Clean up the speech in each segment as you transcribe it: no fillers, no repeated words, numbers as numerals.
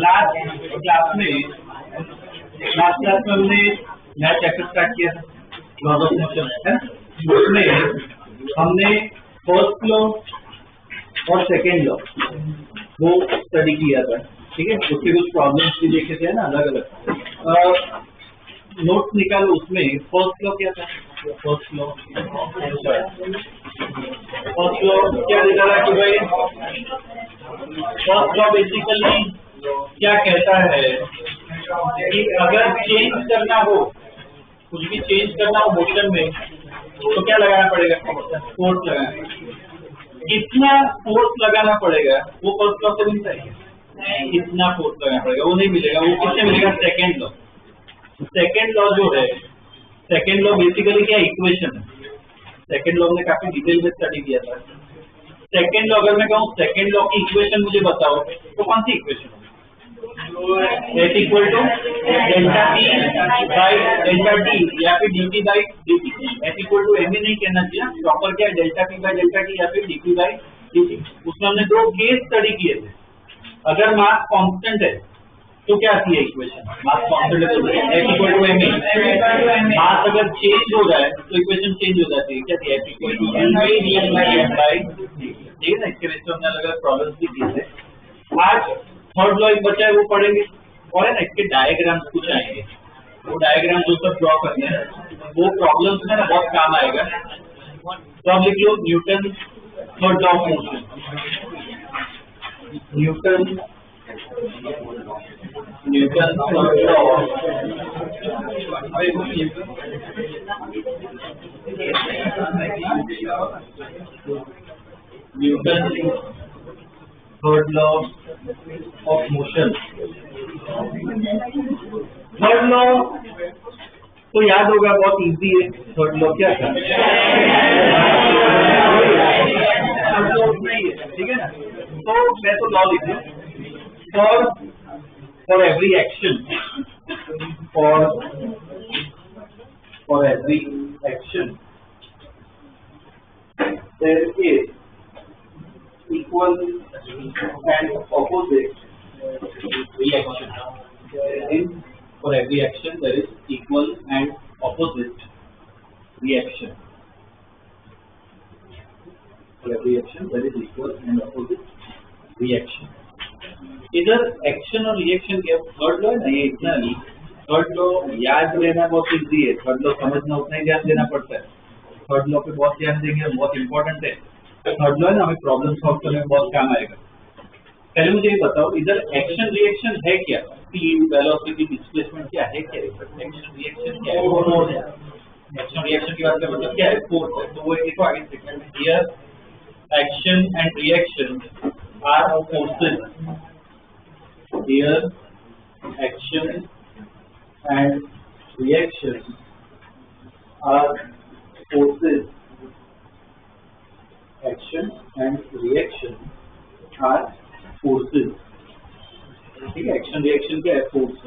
Last class में हमने नया चैप्टर स्टार्ट किया था लॉज ऑफ मोशन है। उसमें हमने फर्स्ट लॉ और सेकेंड लॉ वो स्टडी किया था, ठीक है। उसके कुछ प्रॉब्लम्स भी देखे थे ना, अलग अलग नोट्स निकालो। उसमें फर्स्ट लॉ क्या था? फर्स्ट लॉ क्या देता था कि भाई फर्स्ट लॉ बेसिकली क्या कहता है कि अगर चेंज करना हो, कुछ भी चेंज करना हो मोशन में, तो क्या लगाना पड़ेगा? फोर्स लगाना। कितना फोर्स लगाना पड़ेगा वो फर्स्ट लॉ से मिलता है, कितना फोर्स लगाना पड़ेगा वो नहीं मिलेगा। वो किससे मिलेगा? Second law. सेकेंड लॉ जो है, सेकेंड लॉ बेसिकली क्या इक्वेशन है। सेकेंड लॉ हमने काफी डिटेल में स्टडी किया था। सेकेंड लॉ अगर मैं कहूँ सेकेंड लॉ की इक्वेशन मुझे बताओ, तो कौन सी equation? S equal to delta P by delta T या फिर D P by D T. S equal to M A नहीं कहना चाहिए, प्रॉपर क्या है delta P by delta T या फिर D P by D T. उसमें हमने 2 केस स्टडी किए थे। अगर मास कांस्टेंट है तो क्या थी इक्वेशन, मास कांस्टेंट है तो S equal to M A. Mass अगर चेंज हो जाए तो इक्वेशन चेंज हो जाती है, क्या थी S equal to L by D M by M by D. ठीक है ना, इसके बेस पे हमने अलग अलग प्रॉब्लम्स भी किए थे। आज थर्ड लॉ एक बचा है वो पढ़ेंगे, और है ना इसके डायग्राम्स कुछ आएंगे, वो डायग्राम जो सब ड्रॉ करते हैं वो प्रॉब्लम्स में ना बहुत काम आएगा। तो आप लिख लो Newton third law of motion, Newton third law, Newton third law of motion. Third law तो याद होगा, बहुत इजी है। थर्ड लॉ क्या था, ठीक है ना। तो मैं तो लॉ लिख दूं, for every action, for every action there is equal and opposite reaction. For every action there is equal and opposite reaction. For every action there is equal and opposite reaction. इधर action और reaction के third law है ना, ये इतना नहीं। Third law याद रहना बहुत इजी है, थर्ड लॉ समझना उतना ही ध्यान देना पड़ता है। थर्ड लॉ पे बहुत ध्यान देंगे, बहुत इंपॉर्टेंट है। थर्ड लॉ है ना, हमें प्रॉब्लम सॉल्व करने में बहुत काम आएगा। पहले मुझे ये बताओ, इधर एक्शन रिएक्शन है क्या, स्पीड वेलोसिटी डिस्प्लेसमेंट क्या है, क्या एक्शन रिएक्शन क्या है, फोर्स है। एक्शन रिएक्शन की बात करें मतलब क्या है, फोर्स है। तो वो देखो आगे second, here action and reaction are forces, here action and reaction are forces, action and reaction are forces। ठीक है, एक्शन रिएक्शन क्या है, फोर्स।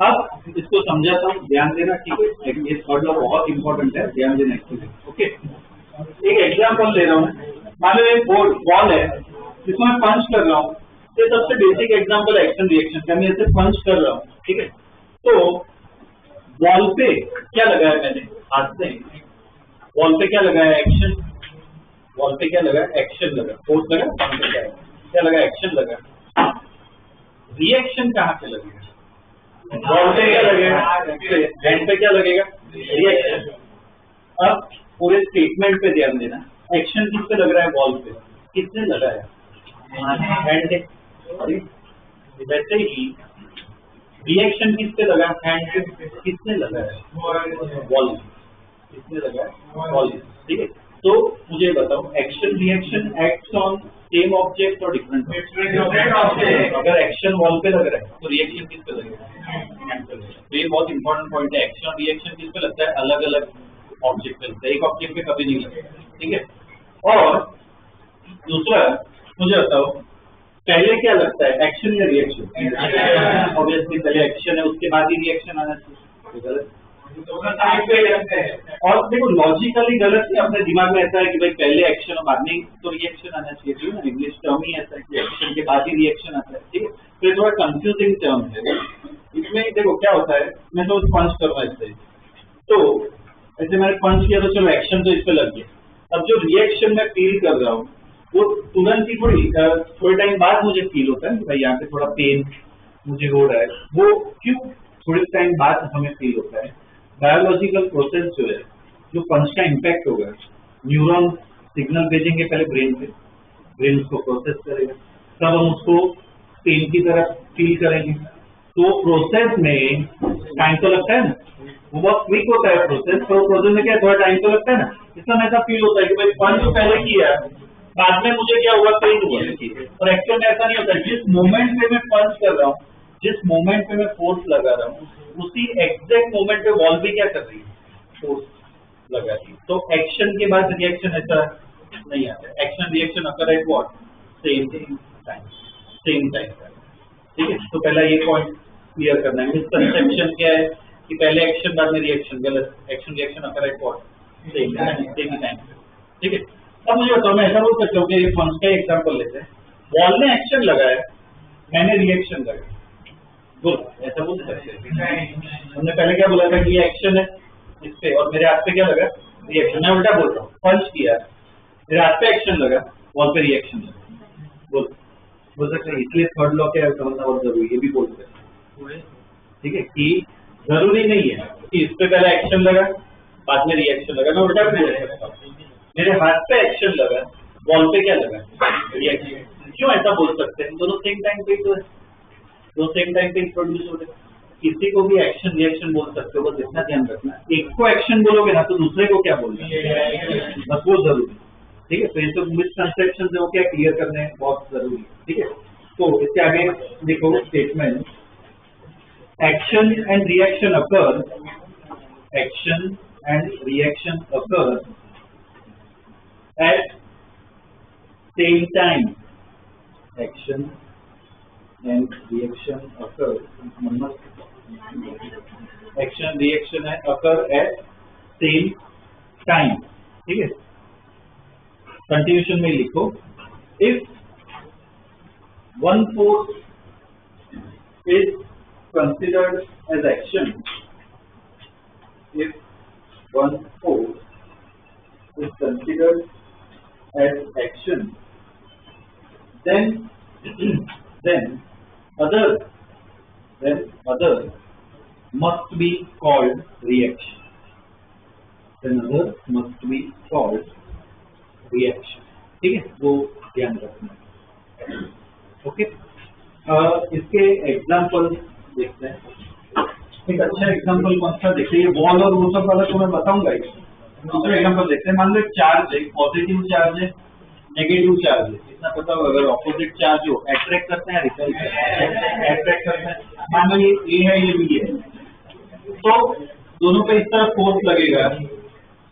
अब इसको समझाता हूँ, ध्यान देना, ठीक है। ये थर्ड लॉ बहुत इंपॉर्टेंट है, ध्यान देना इसके। ओके, एक एग्जांपल ले रहा हूँ। मान लो एक बॉल है जिसको मैं पंच कर रहा हूँ। ये सबसे बेसिक एग्जांपल है एक्शन रिएक्शन का, मैं इसे पंच कर रहा हूँ, ठीक है। तो बॉल पे क्या लगाया मैंने, हाथ से, बॉल पे क्या लगा है, एक्शन। बॉल पे क्या लगा, एक्शन लगा, फोर्स लगा, पंच पे क्या लगा, एक्शन लगा। रिएक्शन कहाँ पे लगेगा, बॉल पे क्या लगेगा, हैंड पे क्या लगेगा, रिएक्शन। अब पूरे स्टेटमेंट पे ध्यान देना, एक्शन किस पे लग रहा है, बॉल पे, किसने लगाया, हैंड पे। वैसे ही रिएक्शन किस पे लगा, हैंड पे, किसने लगाया, बॉल, किसने लगाया, बॉल। ठीक है, तो मुझे बताओ action reaction acts on same object और डिफरेंट ऑब्जेक्ट। अगर एक्शन वॉल पे लग रहा है तो रिएक्शन किस पे लगेगा, हैंड पे लगेगा। तो ये बहुत इंपॉर्टेंट पॉइंट है, एक्शन और रिएक्शन किस पे लगता है, अलग अलग ऑब्जेक्ट पे लगता है, एक ऑब्जेक्ट पे कभी नहीं लगेगा। ठीक है, और दूसरा मुझे बताओ पहले क्या लगता है, एक्शन या रिएक्शन। ऑब्वियसली पहले एक्शन है, उसके बाद ही रिएक्शन आना चाहिए। गलत, और देखो लॉजिकली गलत है, अपने दिमाग में ऐसा है कि भाई पहले एक्शन और बाद में तो रिएक्शन आना चाहिए ना, इंग्लिश टर्म ही ऐसा है कि एक्शन के बाद ही रिएक्शन आता है। ठीक है, तो ये थोड़ा कंफ्यूजिंग टर्म है। इसमें देखो क्या होता है, मैं तो पंच करूँगा ऐसे, तो ऐसे मैंने पंच किया तो चलो एक्शन तो इस पे लग गया। अब जो रिएक्शन मैं फील कर रहा हूँ वो तुरंत ही थोड़े टाइम बाद मुझे फील होता है कि भाई यहाँ पे थोड़ा पेन मुझे हो रहा है। वो क्यों थोड़े टाइम बाद हमें फील होता है, बायोलॉजिकल प्रोसेस जो है, जो पंच का इम्पैक्ट होगा, न्यूरॉन सिग्नल भेजेंगे पहले ब्रेन पे, ब्रेन उसको प्रोसेस करेगा, तब हम उसको पेन की तरह फील करेंगे। तो प्रोसेस में टाइम तो लगता है ना, वो बहुत क्विक होता है प्रोसेस, तो प्रोसेस में क्या थोड़ा टाइम तो लगता है ना। इसमें ऐसा फील होता है कि भाई पंच पहले किया, बाद में मुझे क्या हुआ, पेन हुआ। और एक्चुअल में ऐसा नहीं होता, जिस मोमेंट पे मैं पंच कर रहा हूँ, जिस मोमेंट पे मैं फोर्स लगा रहा हूँ, उसी एग्जैक्ट मोमेंट पे बॉल भी क्या कर रही है, फोर्स लगा रही है। तो एक्शन के बाद रिएक्शन ऐसा नहीं आता, action reaction occur at what, same time, same time. ठीक है, तो पहला ये पॉइंट क्लियर करना है। मिसकंसेप्शन क्या है कि पहले एक्शन बाद में रिएक्शन, गलत। Action reaction occur at what same time. ठीक है, अब मुझे बताओ, मैं ऐसा बोल सकता हूँ कि ये फंस का एग्जांपल लेते हैं। बॉल ने एक्शन लगाया, मैंने रिएक्शन लगाया, बोल ऐसा बोल सकते हैं। हमने पहले क्या बोला था कि ये एक्शन है इस पे, और मेरे हाथ पे क्या लगा, रिएक्शन। मैं उल्टा बोल रहा हूँ, पंच किया, मेरे हाथ पे एक्शन लगा, बॉल पे रिएक्शन लगा। बोल सकते हैं। इसलिए थर्ड लॉ क्या समझना बहुत जरूरी है, ये भी बोल सकते हैं। ठीक है, कि जरूरी नहीं है कि इस पे पहले एक्शन लगा बाद में रिएक्शन लगा। मैं उल्टा भी बोल सकता हूँ, मेरे हाथ पे एक्शन लगा, बॉल पे क्या लगा, रिएक्शन। क्यों ऐसा बोल सकते हैं? दोनों सेम टाइम पे तो है, दो सेम टाइम पे प्रोड्यूस हो रहे हैं। किसी को भी एक्शन रिएक्शन बोल सकते हो, बस इतना ध्यान रखना, एक को एक्शन बोलोगे ना तो दूसरे को क्या बोलना है, बस वो जरूरी। ठीक है, तो ये तो मिसकंसेप्शन जो क्या क्लियर करने बहुत जरूरी है। ठीक है, तो इसके आगे देखो statement, action and reaction occur, action and reaction occur at same time. Action and reaction occur. Action reaction occur at same time. ठीक है, कंटिन्यूशन में लिखो, if one force is considered as action, if one force is considered as action, then other must be called reaction. Then other must be called reaction. ठीक है, वो ध्यान रखना। Okay, इसके एग्जाम्पल देखते हैं। एक अच्छा एग्जाम्पल कौन सा देखते हैं, बॉल और वो सब वाला तो मैं बताऊंगा। दूसरा एग्जांपल देखते हैं। मान लो चार्ज है, पॉजिटिव चार्ज है, नेगेटिव चार्ज है। इतना पता होगा, अगर ऑपोजिट चार्ज हो अट्रैक्ट करते हैं, रिपेल करते हैं, अट्रैक्ट करते हैं। मान लो ये ए है, ये बी है, तो दोनों पे इस तरह फोर्स लगेगा।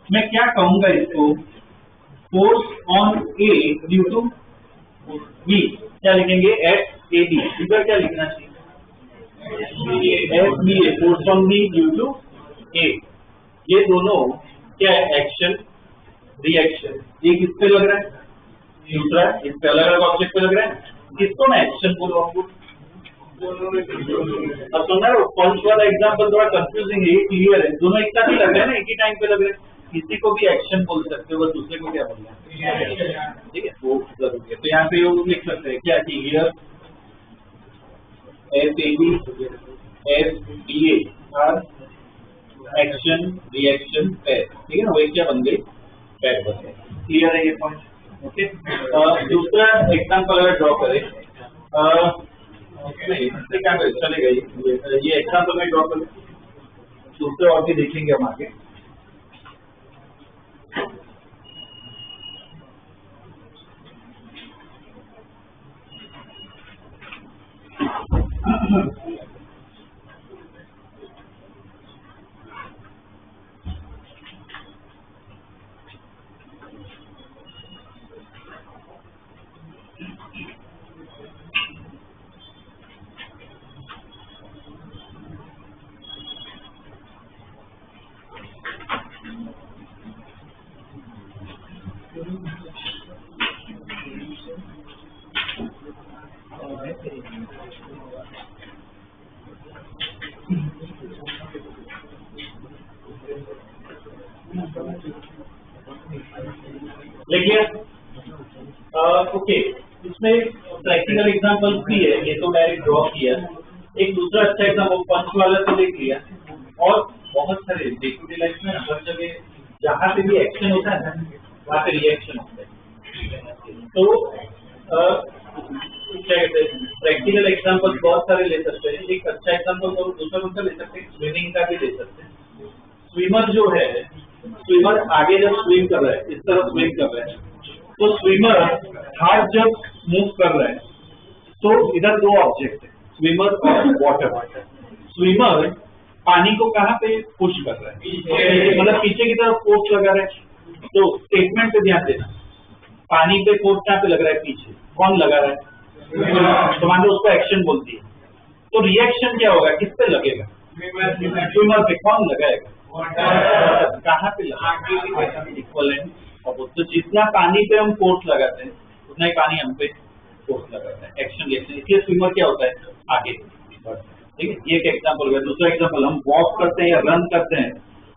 मैं क्या कहूंगा इसको, force on A due to B. क्या लिखेंगे, एट ए बी। इधर क्या लिखना चाहिए, at B A, force on B due to A. ये दोनों क्या है, एक्शन रिएक्शन। एक इस पे लग रहा है, दूसरा इस पे अलग अलग ऑब्जेक्ट पे लग रहा है, किसको मैं एक्शन बोलूंगा। अब सुन रहे हो, पंच वाला एग्जांपल थोड़ा कंफ्यूजिंग है, ये क्लियर है, दोनों एक साथ ही लग रहे हैं ना, एक ही टाइम पे लग रहे हैं। किसी को भी एक्शन बोल सकते हो, बस दूसरे को क्या बोलना है, ठीक है, वो जरूरी है। तो यहाँ पे वो लिख सकते हैं क्या कि here as A B as D A are action reaction pair. ठीक है ना, वही क्या बन गई, पैर बन गए। क्लियर है ये पॉइंट। ओके, दूसरा एग्जांपल अगर ड्रॉ करें, क्या करें, चलेगा ये एग्जांपल में ड्रॉ करें, दूसरे और भी देखेंगे हम आगे। देखिए, ओके, इसमें प्रैक्टिकल एग्जांपल भी है, ये तो डायरेक्ट ड्रॉ किया। एक दूसरा अच्छा एग्जांपल पंच वाला तो देख लिया, और बहुत सारे डे टू डे लाइफ में हर जगह जहाँ पे भी एक्शन होता है ना, वहाँ पे रिएक्शन होता है। तो क्या कहते हैं, प्रैक्टिकल एग्जांपल बहुत सारे ले सकते हैं। एक अच्छा एग्जांपल तो दूसरा कौन सा ले सकते हैं, स्विमिंग का भी ले सकते हैं। स्विमर जो है, स्विमर आगे जब स्विम कर रहा है, इस तरह स्विम कर रहा है, तो स्विमर हाथ जब मूव कर रहा है तो इधर दो ऑब्जेक्ट है, स्विमर और वाटर। स्विमर पानी को कहाँ पे पुश कर रहा है, मतलब पीछे की तरफ फोर्स लगा रहा है। तो स्टेटमेंट पे ध्यान देना, पानी पे फोर्स कहाँ पे लग रहा है, पीछे। कौन लगा रहा है, तो मान लो उसको एक्शन बोलती है। तो रिएक्शन क्या होगा, किस पे लगेगा, स्विमर पे। कौन लगाएगा, कहाँ पे लगाएगा, इक्विवेलेंट ऑपोजिट। तो जितना पानी पे हम फोर्स लगाते हैं उतना ही पानी हम पे फोर्स लगाता है, एक्शन रिएक्शन। इसलिए स्विमर क्या होता है, आगे बढ़ता है। ठीक है, ये एक एग्जाम्पल हो गया। दूसरा एग्जाम्पल, हम वॉक करते हैं या रन करते हैं,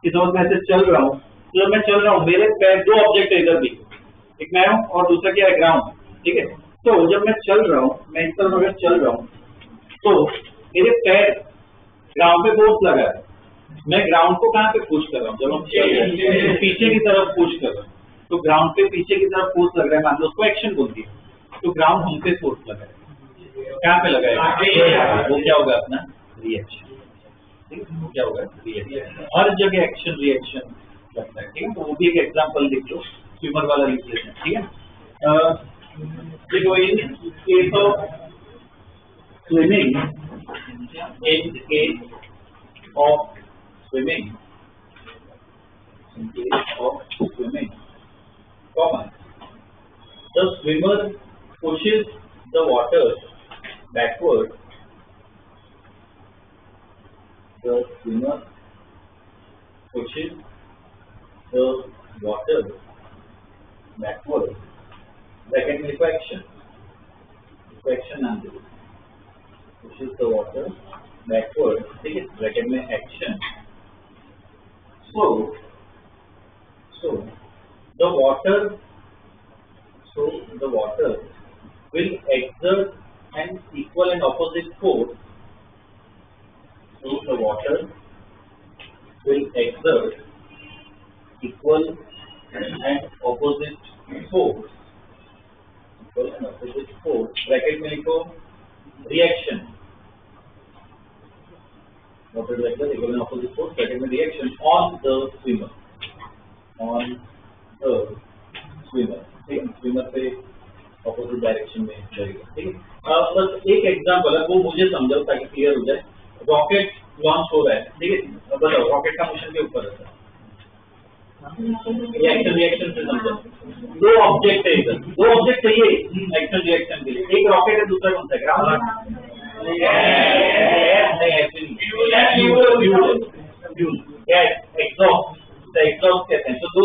कि समझ में ऐसे चल रहा हूँ, तो जब मैं चल रहा हूँ मेरे पैर, दो ऑब्जेक्ट है इधर भी, एक मैं हूँ और दूसरा क्या है, ग्राउंड। ठीक है, तो जब मैं चल रहा हूँ, मैं इस तरफ अगर चल रहा हूँ तो मेरे पैर ग्राउंड पे फोर्स लगा है, मैं ग्राउंड को कहाँ पे पुश कर रहा हूँ, जब हम चल रहे हैं पीछे की तरफ पुश कर रहा हूँ, तो ग्राउंड पे पीछे की तरफ फोर्स लग रहा है, मान लो उसको एक्शन बोलती है। तो ग्राउंड हम पे फोर्स लगा है, कहाँ पे लगाएगा, वो क्या होगा अपना रिएक्शन। ठीक है, वो क्या होगा रिएक्शन। हर जगह एक्शन रिएक्शन लगता है। ठीक है, तो वो भी एक एग्जाम्पल लिख लो, स्विमर वाला लिख लेते हैं। ठीक है, देखो in case of swimming, in case of swimming, comma, the swimmer pushes the water backward. The swimmer pushes the water backward. Bracket में लिखो action. Action नाम दो. Pushes the water backward. ठीक है, ब्रैकेट में action. So the water will exert an equal and opposite force. So the water will exert equal and opposite force. Equal and opposite force. Bracket में लिखो reaction. What is like the equal and opposite force, bracket में reaction on the swimmer. On the swimmer. ठीक है, swimmer पे opposite direction में लगेगा। ठीक है, बस एक एग्जाम्पल है, वो मुझे समझाओ ताकि क्लियर हो जाए। रॉकेट लॉन्च हो रहा है, ठीक है, बताओ रॉकेट का मोशन के ऊपर रहता है, एक्शन रिएक्शन से समझो। दो ऑब्जेक्ट है इधर, दो ऑब्जेक्ट चाहिए एक्शन रिएक्शन के लिए, एक रॉकेट है, दूसरा कौन सा है, ग्राउंड। एग्जॉस्ट कहते हैं। तो दो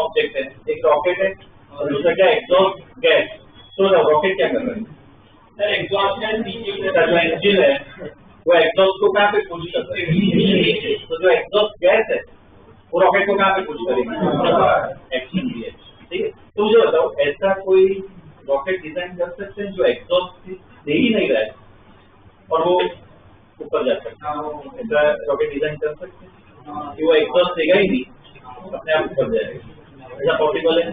ऑब्जेक्ट है, एक रॉकेट है और दूसरा क्या, एग्जॉस्ट गैस। तो रॉकेट क्या कर रहा है, सर एग्जॉस्ट गैस जो इंजन है वो एग्जॉस्ट को कहाँ पे पुश करता है, तो जो एग्जॉस्ट गैस है वो रॉकेट को कहाँ पे पुश करेगी, एक्शन रिएक्शन। ठीक है, तो मुझे बताओ ऐसा कोई रॉकेट डिजाइन कर सकते हैं जो एग्जॉस्ट दे ही नहीं रहा है और वो ऊपर जा सकता है, ऐसा रॉकेट डिजाइन कर सकते हैं कि वो एग्जॉस्ट देगा ही नहीं, अपने आप ऊपर जाएगा। ऐसा पॉसिबल है,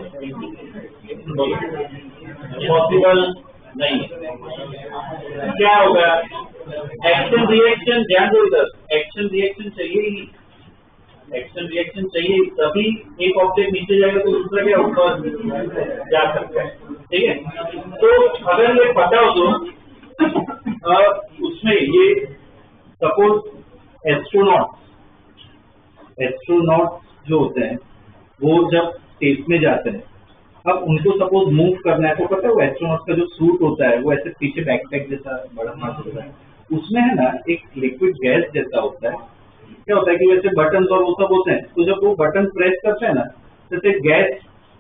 पॉसिबल नहीं। क्या होगा, एक्शन रिएक्शन, ध्यान दो इधर, एक्शन रिएक्शन चाहिए ही नहीं, एक्शन रिएक्शन चाहिए तभी एक ऑब्जेक्ट नीचे जाएगा तो दूसरा क्या ऊपर जा सकता है। ठीक है, तो अगर ये पता हो तो उसमें ये सपोज एस्ट्रोनॉट जो होते हैं वो जब स्पेस में जाते हैं, अब उनको सपोज मूव करना है तो पता है वो एस्ट्रोनॉट का जो सूट होता है वो ऐसे पीछे बैकपैक जैसा बड़ा मास होता है, उसमें है ना एक लिक्विड गैस जैसा होता है। क्या होता है कि वैसे बटन और वो सब होते हैं, तो जब वो बटन प्रेस करते हैं ना जैसे गैस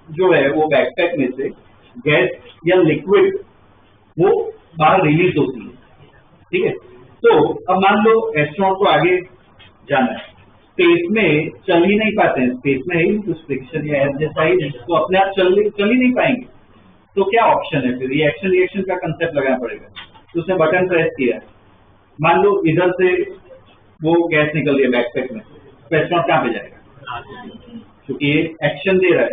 जो है वो बैकपैक में से गैस या लिक्विड वो बाहर रिलीज होती है। ठीक है, तो अब मान लो एस्ट्रोनॉट को आगे जाना है, स्पेस में चल ही नहीं पाते हैं, स्पेस में ही कुछ फ्रिक्शन या एयर जैसा ही, तो अपने आप चल ही नहीं पाएंगे। तो क्या ऑप्शन है, फिर रिएक्शन का कंसेप्ट लगाना पड़ेगा। तो उसने बटन प्रेस किया, मान लो इधर से वो गैस निकल रही है बैकपैक में, तो एस्ट्रोनॉट कहाँ पे जाएगा, क्योंकि ये एक्शन दे रहा है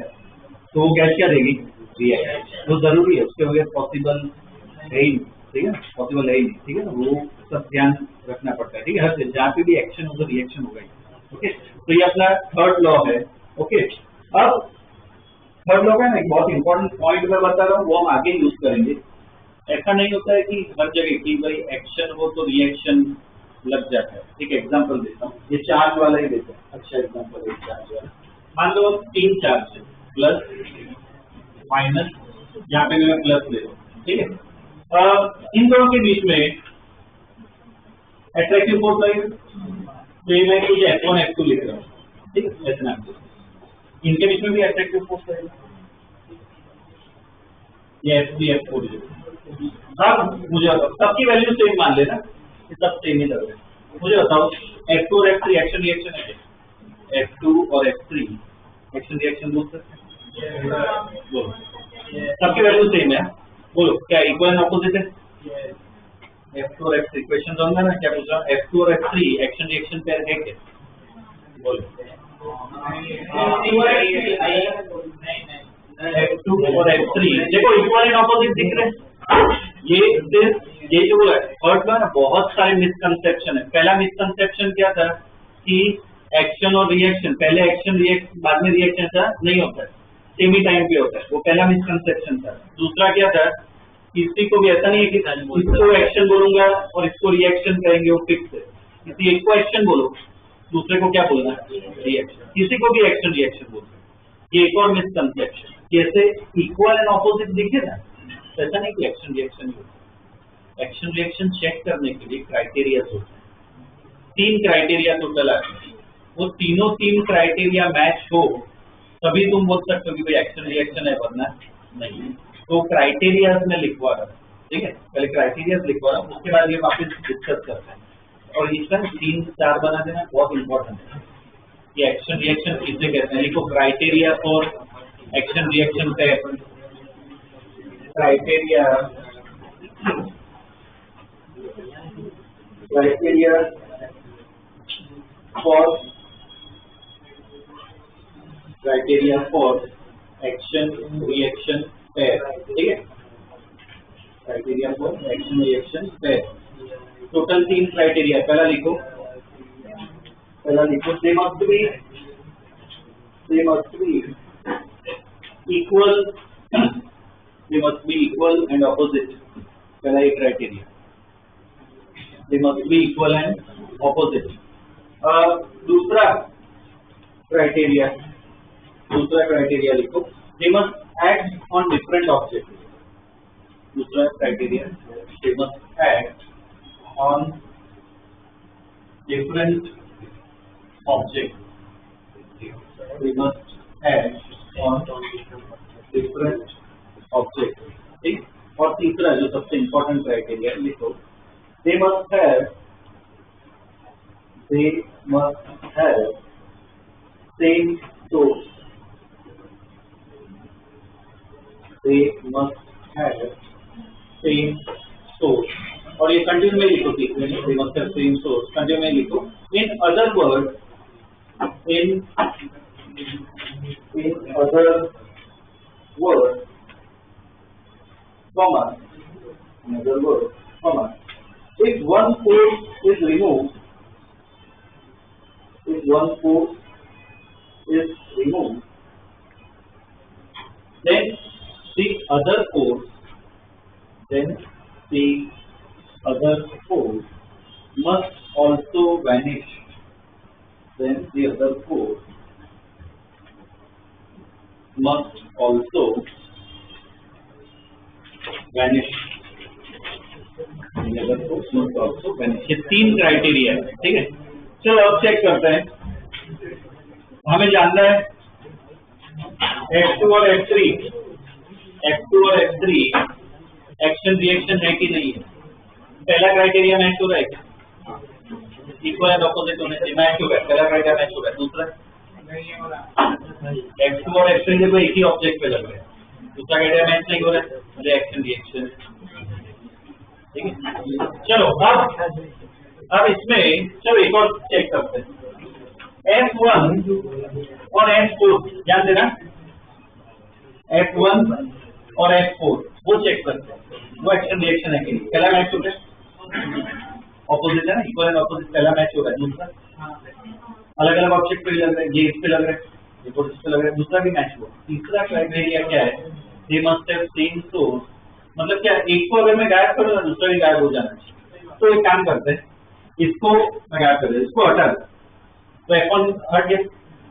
तो वो गैस क्या देगी, रिएक्शन। वो जरूरी है, उसके बगैर पॉसिबल है ही नहीं। ठीक है, पॉसिबल है ही नहीं। ठीक है, वो सब ध्यान रखना पड़ता है। ठीक है, हर जहाँ पे भी एक्शन होगा रिएक्शन होगा। ओके, तो ये अपना थर्ड लॉ है। ओके, अब थर्ड लॉ का ना एक बहुत इंपॉर्टेंट पॉइंट मैं बता रहा हूँ, वो हम आगे यूज करेंगे। ऐसा नहीं होता है कि हर जगह की भाई एक्शन हो तो रिएक्शन लग जाता है। एक एग्जांपल देता हूँ, ये चार्ज वाला ही देता है। अच्छा एग्जांपल है चार्ज वाला। मान लो 3 चार्ज है, प्लस माइनस, यहाँ पे मैं प्लस ले रहा हूँ। ठीक है, इन दोनों के बीच में अट्रैक्टिव फोर्स लगेगा। तो ये मैं कुछ F1 F2 लिख रहा हूँ, ठीक है, ऐसे नाम से इनके बीच में भी अट्रैक्टिव फोर्स लगेगा, ये F3 F4। अब मुझे बताओ सबकी वैल्यू सेम मान लेना, सब सेम ही लग रहे हैं। मुझे बताओ F2 और F3 एक्शन रिएक्शन है, F2 और F3 एक्शन रिएक्शन बोल सकते हैं, बोलो सबकी वैल्यू सेम है, बोलो क्या इक्वल एंड ऑपोजिट है? F2 और F3 क्वेश्चन समझा ना क्या पूछा? F2 और F3 एक्शन रिएक्शन पेयर है क्या? बोलो F2 और F3 देखो इक्वल एंड ऑपोजिट दिख रहे हैं। ये जो थर्ड में ना बहुत सारे मिसकंसेप्शन है। पहला मिसकंसेप्शन क्या था कि एक्शन और रिएक्शन, पहले एक्शन रिएक्ट बाद में रिएक्शन था, नहीं होता है, सेम ही टाइम पे होता है, वो पहला मिसकंसेप्शन था। दूसरा क्या था, किसी को भी ऐसा नहीं है कि इसको एक्शन बोलूंगा और इसको रिएक्शन कहेंगे, वो फिक्स है। किसी एक को एक्शन बोलो, दूसरे को क्या बोलना है, रिएक्शन। किसी को भी एक्शन रिएक्शन बोलते हैं। ये एक और मिसकंसेप्शन, जैसे इक्वल एंड ऑपोजिट दिखे ना, ऐसा नहीं कि एक्शन रिएक्शन ही होता है। एक्शन रिएक्शन चेक करने के लिए क्राइटेरिया होते हैं, 3 क्राइटेरिया टोटल आते हैं। वो तीन क्राइटेरिया मैच हो तभी तुम बोल सकते हो कि भाई एक्शन रिएक्शन है, वरना नहीं। तो क्राइटेरिया में लिखवा रहा, ठीक है, पहले क्राइटेरिया लिखवा रहा, उसके बाद ये वापस डिस्कस करते हैं। और इसका 3-4 बना देना बहुत इंपॉर्टेंट है। ये एक्शन रिएक्शन किसे कहते हैं, लिखो criteria for action reaction test, criteria for action reaction pair, ठीक है, criteria for action reaction pair. Total 3 criteria, पहला लिखो they must be equal and opposite, पहला ये criteria, they must be equal and opposite. दूसरा क्राइटेरिया लिखो, they must act on different object. दूसरा criteria, they must act on different object, they must act on different object, ठीक। और तीसरा जो सबसे इंपॉर्टेंट क्राइटेरिया लिखो, they must have same source, they must have same source। और ये continue में लिखो, they must have same source, continue में लिखो। In other words, if one force is removed, then the other force must also vanish. ये 3 criteria है, ठीक है। चलो अब चेक करते हैं, हमें जानना है F2 और F3 एक्शन रिएक्शन है कि नहीं है। पहला क्राइटेरिया मैच हो रहा है क्या, इक्वल एंड ऑपोजिट होने से मैच हो रहा है, पहला क्राइटेरिया मैच हो रहा है। दूसरा F2 और F3 देखो एक ही ऑब्जेक्ट पे लग रहे हैं, दूसरा क्राइटेरिया मैच नहीं हो रहा है, मुझे एक्शन रिएक्शन, ठीक है। चलो अब इसमें चलो एक और चेक करते हैं, F1 और F4 ध्यान देना, F1 और F4 वो चेक करते हैं, वो एक्शन रिएक्शन है कि नहीं। पहला मैच हो रहा है, ऑपोजिट है ना, इक्वल एंड ऑपोजिट, पहला मैच हो रहा है। दूसरा अलग अलग ऑब्जेक्ट पे लग रहा है, ये इस पे लग रहा है, ये इस पे लग रहा है, दूसरा भी मैच हुआ। तीसरा क्राइटेरिया क्या है, they must have same source, मतलब क्या, एक को अगर मैं गायब करूँ दूसरा भी गायब हो जाना चाहिए। तो एक काम करते हैं, इसको मैं गायब कर, इसको हटा, तो F1 हट गया।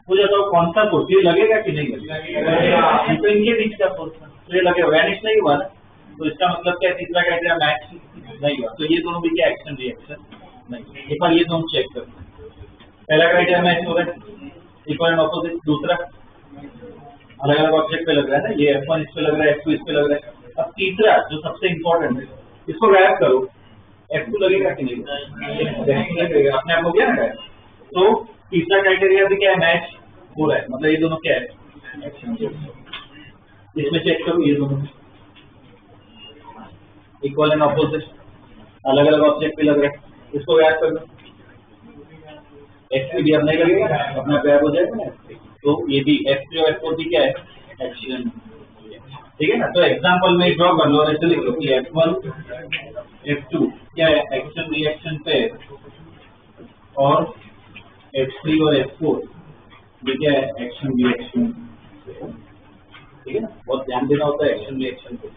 मुझे तो कौन सा फोर्स ये लगेगा कि नहीं लगेगा, तो इनके बीच का फोर्स तो ये लगेगा, वैनिश नहीं हुआ ना, तो इसका मतलब क्या, तीसरा क्राइटेरिया मैच नहीं हुआ, तो ये दोनों भी क्या एक्शन रिएक्शन नहीं, एक बार ये दोनों चेक कर। पहला क्राइटेरिया मैच हो रहा है, इक्वल एंड ऑपोजिट। दूसरा अलग अलग ऑब्जेक्ट पे लग रहा है ना, ये F1 इस पे लग रहा है, F2 इस पे लग रहा है। अब तीसरा जो सबसे इम्पोर्टेंट है, इसको गायब करो, F2 लगेगा कि नहीं लगेगा, अपने आप हो गया ना। तो तीसरा क्राइटेरिया भी क्या है, मैच हो रहा है, मतलब ये दोनों क्या है, इसमें चेक करो, ये दोनों इक्वल एंड ऑपोजिट, अलग अलग ऑब्जेक्ट पे लग रहा है, इसको गायब कर दो। F3 भी अब नहीं लगेगा, अपना गायब हो जाएगा ना। तो ये भी F3 और F4 भी क्या है, एक्शन, ठीक है ना। तो एग्जांपल में ड्रॉ कर लो और ऐसे लिख लो कि F1 F2 क्या है, एक्शन रिएक्शन पे, और F3 और F4 ये क्या है, एक्शन रिएक्शन, ठीक है ना। बहुत ध्यान देना होता है एक्शन रिएक्शन पे।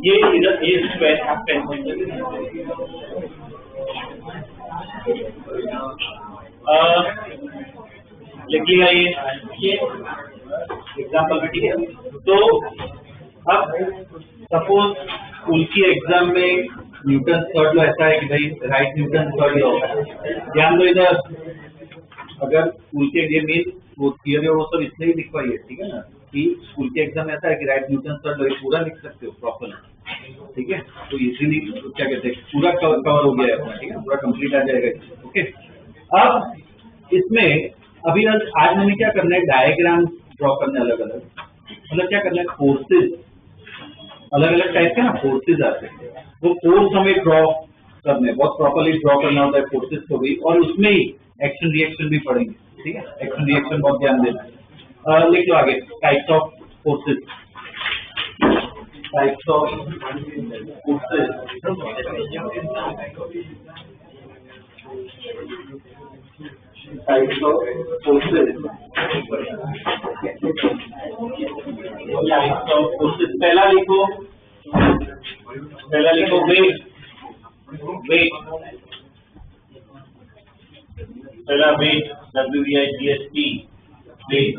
ये इधर ये स्क्वायर आप लिखिएगा ये एग्जाम्पल में, ठीक है। तो अब सपोज स्कूल की एग्जाम में न्यूटन थर्ड लॉ ऐसा है कि भाई राइट न्यूटन थर्ड लॉ, ध्यान दो इधर। अगर स्कूल के ये मेन वो थियरी वो सब इसलिए ही लिखवाइए, ठीक है ना, कि स्कूल के एग्जाम में ऐसा है कि राइट न्यूटन थर्ड लॉ पूरा लिख सकते हो प्रॉपर, ठीक है। तो इजीली क्या कहते हैं, पूरा कवर हो गया है अपना, ठीक है, पूरा कंप्लीट आ जाएगा। ओके, अब इसमें अभी आज हमें क्या करना है, डायग्राम ड्रॉ करना है अलग अलग, मतलब क्या करना है, फोर्सेज अलग अलग टाइप के ना फोर्सेज आते हैं, वो फोर्स हमें ड्रॉ करने, बहुत प्रॉपरली ड्रॉ करना होता है फोर्सेज को भी, और उसमें ही एक्शन रिएक्शन भी पढ़ेंगे, ठीक है। एक्शन रिएक्शन बहुत ध्यान देना है। लिख लो आगे, types of forces, types of forces, types of forces, types of forces. पहला लिखो वेट, वेट, पहला वेट, WEIGHT, वेट,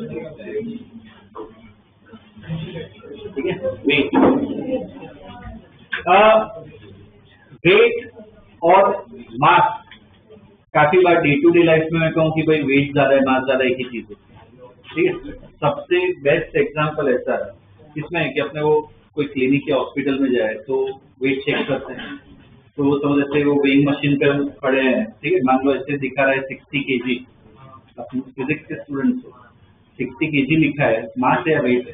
ठीक है, वेट। वेट और मास, काफी बार डे टू डे लाइफ में मैं कहूँ कि भाई वेट ज्यादा है मास ज्यादा, एक ही चीज है, ठीक है। सबसे बेस्ट एग्जांपल ऐसा है इसमें है कि अपने वो कोई क्लिनिक या हॉस्पिटल में जाए तो वेट चेक करते हैं, तो वो समझ लेते हैं वो वेइंग मशीन पर खड़े हैं, ठीक है, मान लो ऐसे दिखा रहा है 60 kg, अपने फिजिक्स के स्टूडेंट को 60 kg लिखा है, मास या वेट,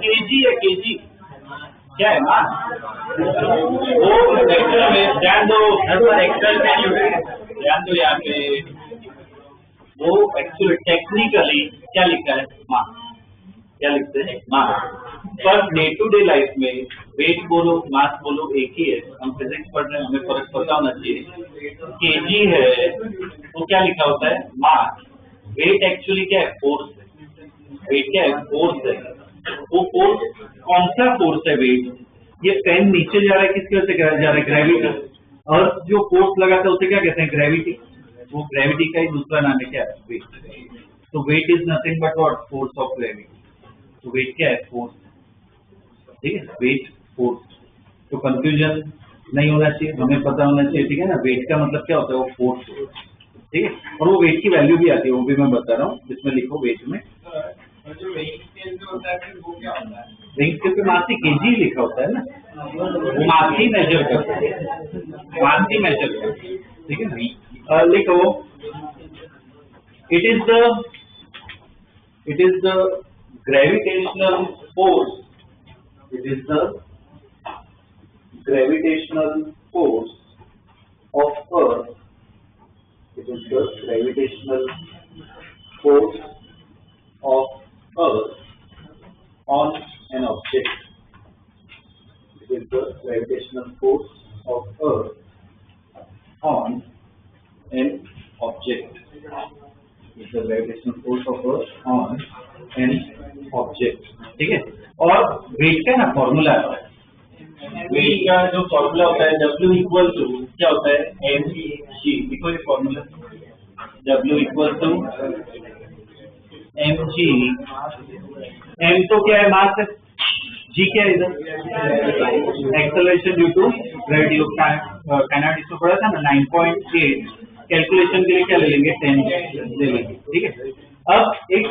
केजी है, केजी क्या है मास, वो एक्चुअल में ध्यान दो, एक्चुअल में ध्यान दो यहाँ पे, वो एक्चुअली टेक्निकली क्या लिखा है, मास, क्या लिखते हैं, मास। पर डे टू डे लाइफ में वेट बोलो मास बोलो एक ही है, हम फिजिक्स पढ़ रहे हैं, हमें फर्क पता होना चाहिए। केजी है वो क्या लिखा होता है, मास। वेट एक्चुअली क्या है, फोर्स है, वेट क्या है, फोर्स है। वो फोर्स कौन सा फोर्स है, वेट, ये पेन नीचे जा रहा है किसकी वजह से जा रहा है, ग्रेविटी, और जो फोर्स लगाता है उसे क्या कहते हैं, ग्रेविटी, वो ग्रेविटी का ही दूसरा नाम है क्या, वेट। तो weight is nothing but what, force of gravity. तो वेट क्या है, फोर्स, ठीक है, वेट फोर्स। तो कंफ्यूजन नहीं होना चाहिए, हमें पता होना चाहिए, ठीक है ना, वेट का मतलब क्या होता है, वो फोर्स, ठीक है, और वो वेट की वैल्यू भी आती है, वो भी मैं बता रहा हूँ, जिसमें लिखो वेट में। जो वेट स्केल जो होता है फिर वो क्या होता है? वेट स्केल पे मास ही केजी लिखा होता है ना, वो मास ही मेजर करता है, मास ही मेजर करता है, ठीक है ना। लिखो it is the gravitational force, it is the gravitational force of Earth, it is the gravitational force of Earth on an object, it is the gravitational force of Earth on an object, it is the gravitational force of Earth on an object, ठीक है। और wait का ना formula है, wait का जो formula होता है W इक्वल टू क्या होता है mg, देखो ये formula W equal to mg, m तो क्या है मास है, g क्या है इधर acceleration due to gravity of kinetics में पढ़ा था ना 9.8, कैलकुलेशन के लिए क्या ले लेंगे 10 ले लेंगे, ठीक है। अब एक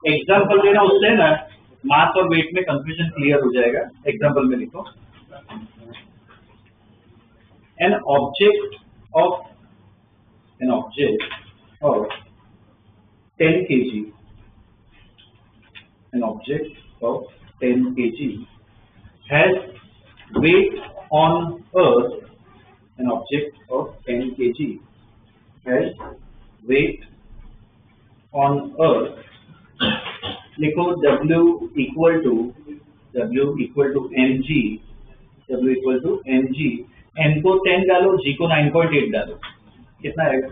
एग्जांपल देना, उससे ना मास और वेट में कंफ्यूजन क्लियर हो जाएगा। एग्जांपल में लिखो an object of 10 kg, an object of 10 kg has weight on earth, an object of 10 kg has weight on earth, लिखो W equal to mg, W equal to mg, n को 10 डालो, g को 9.8 डालो, कितना आएगा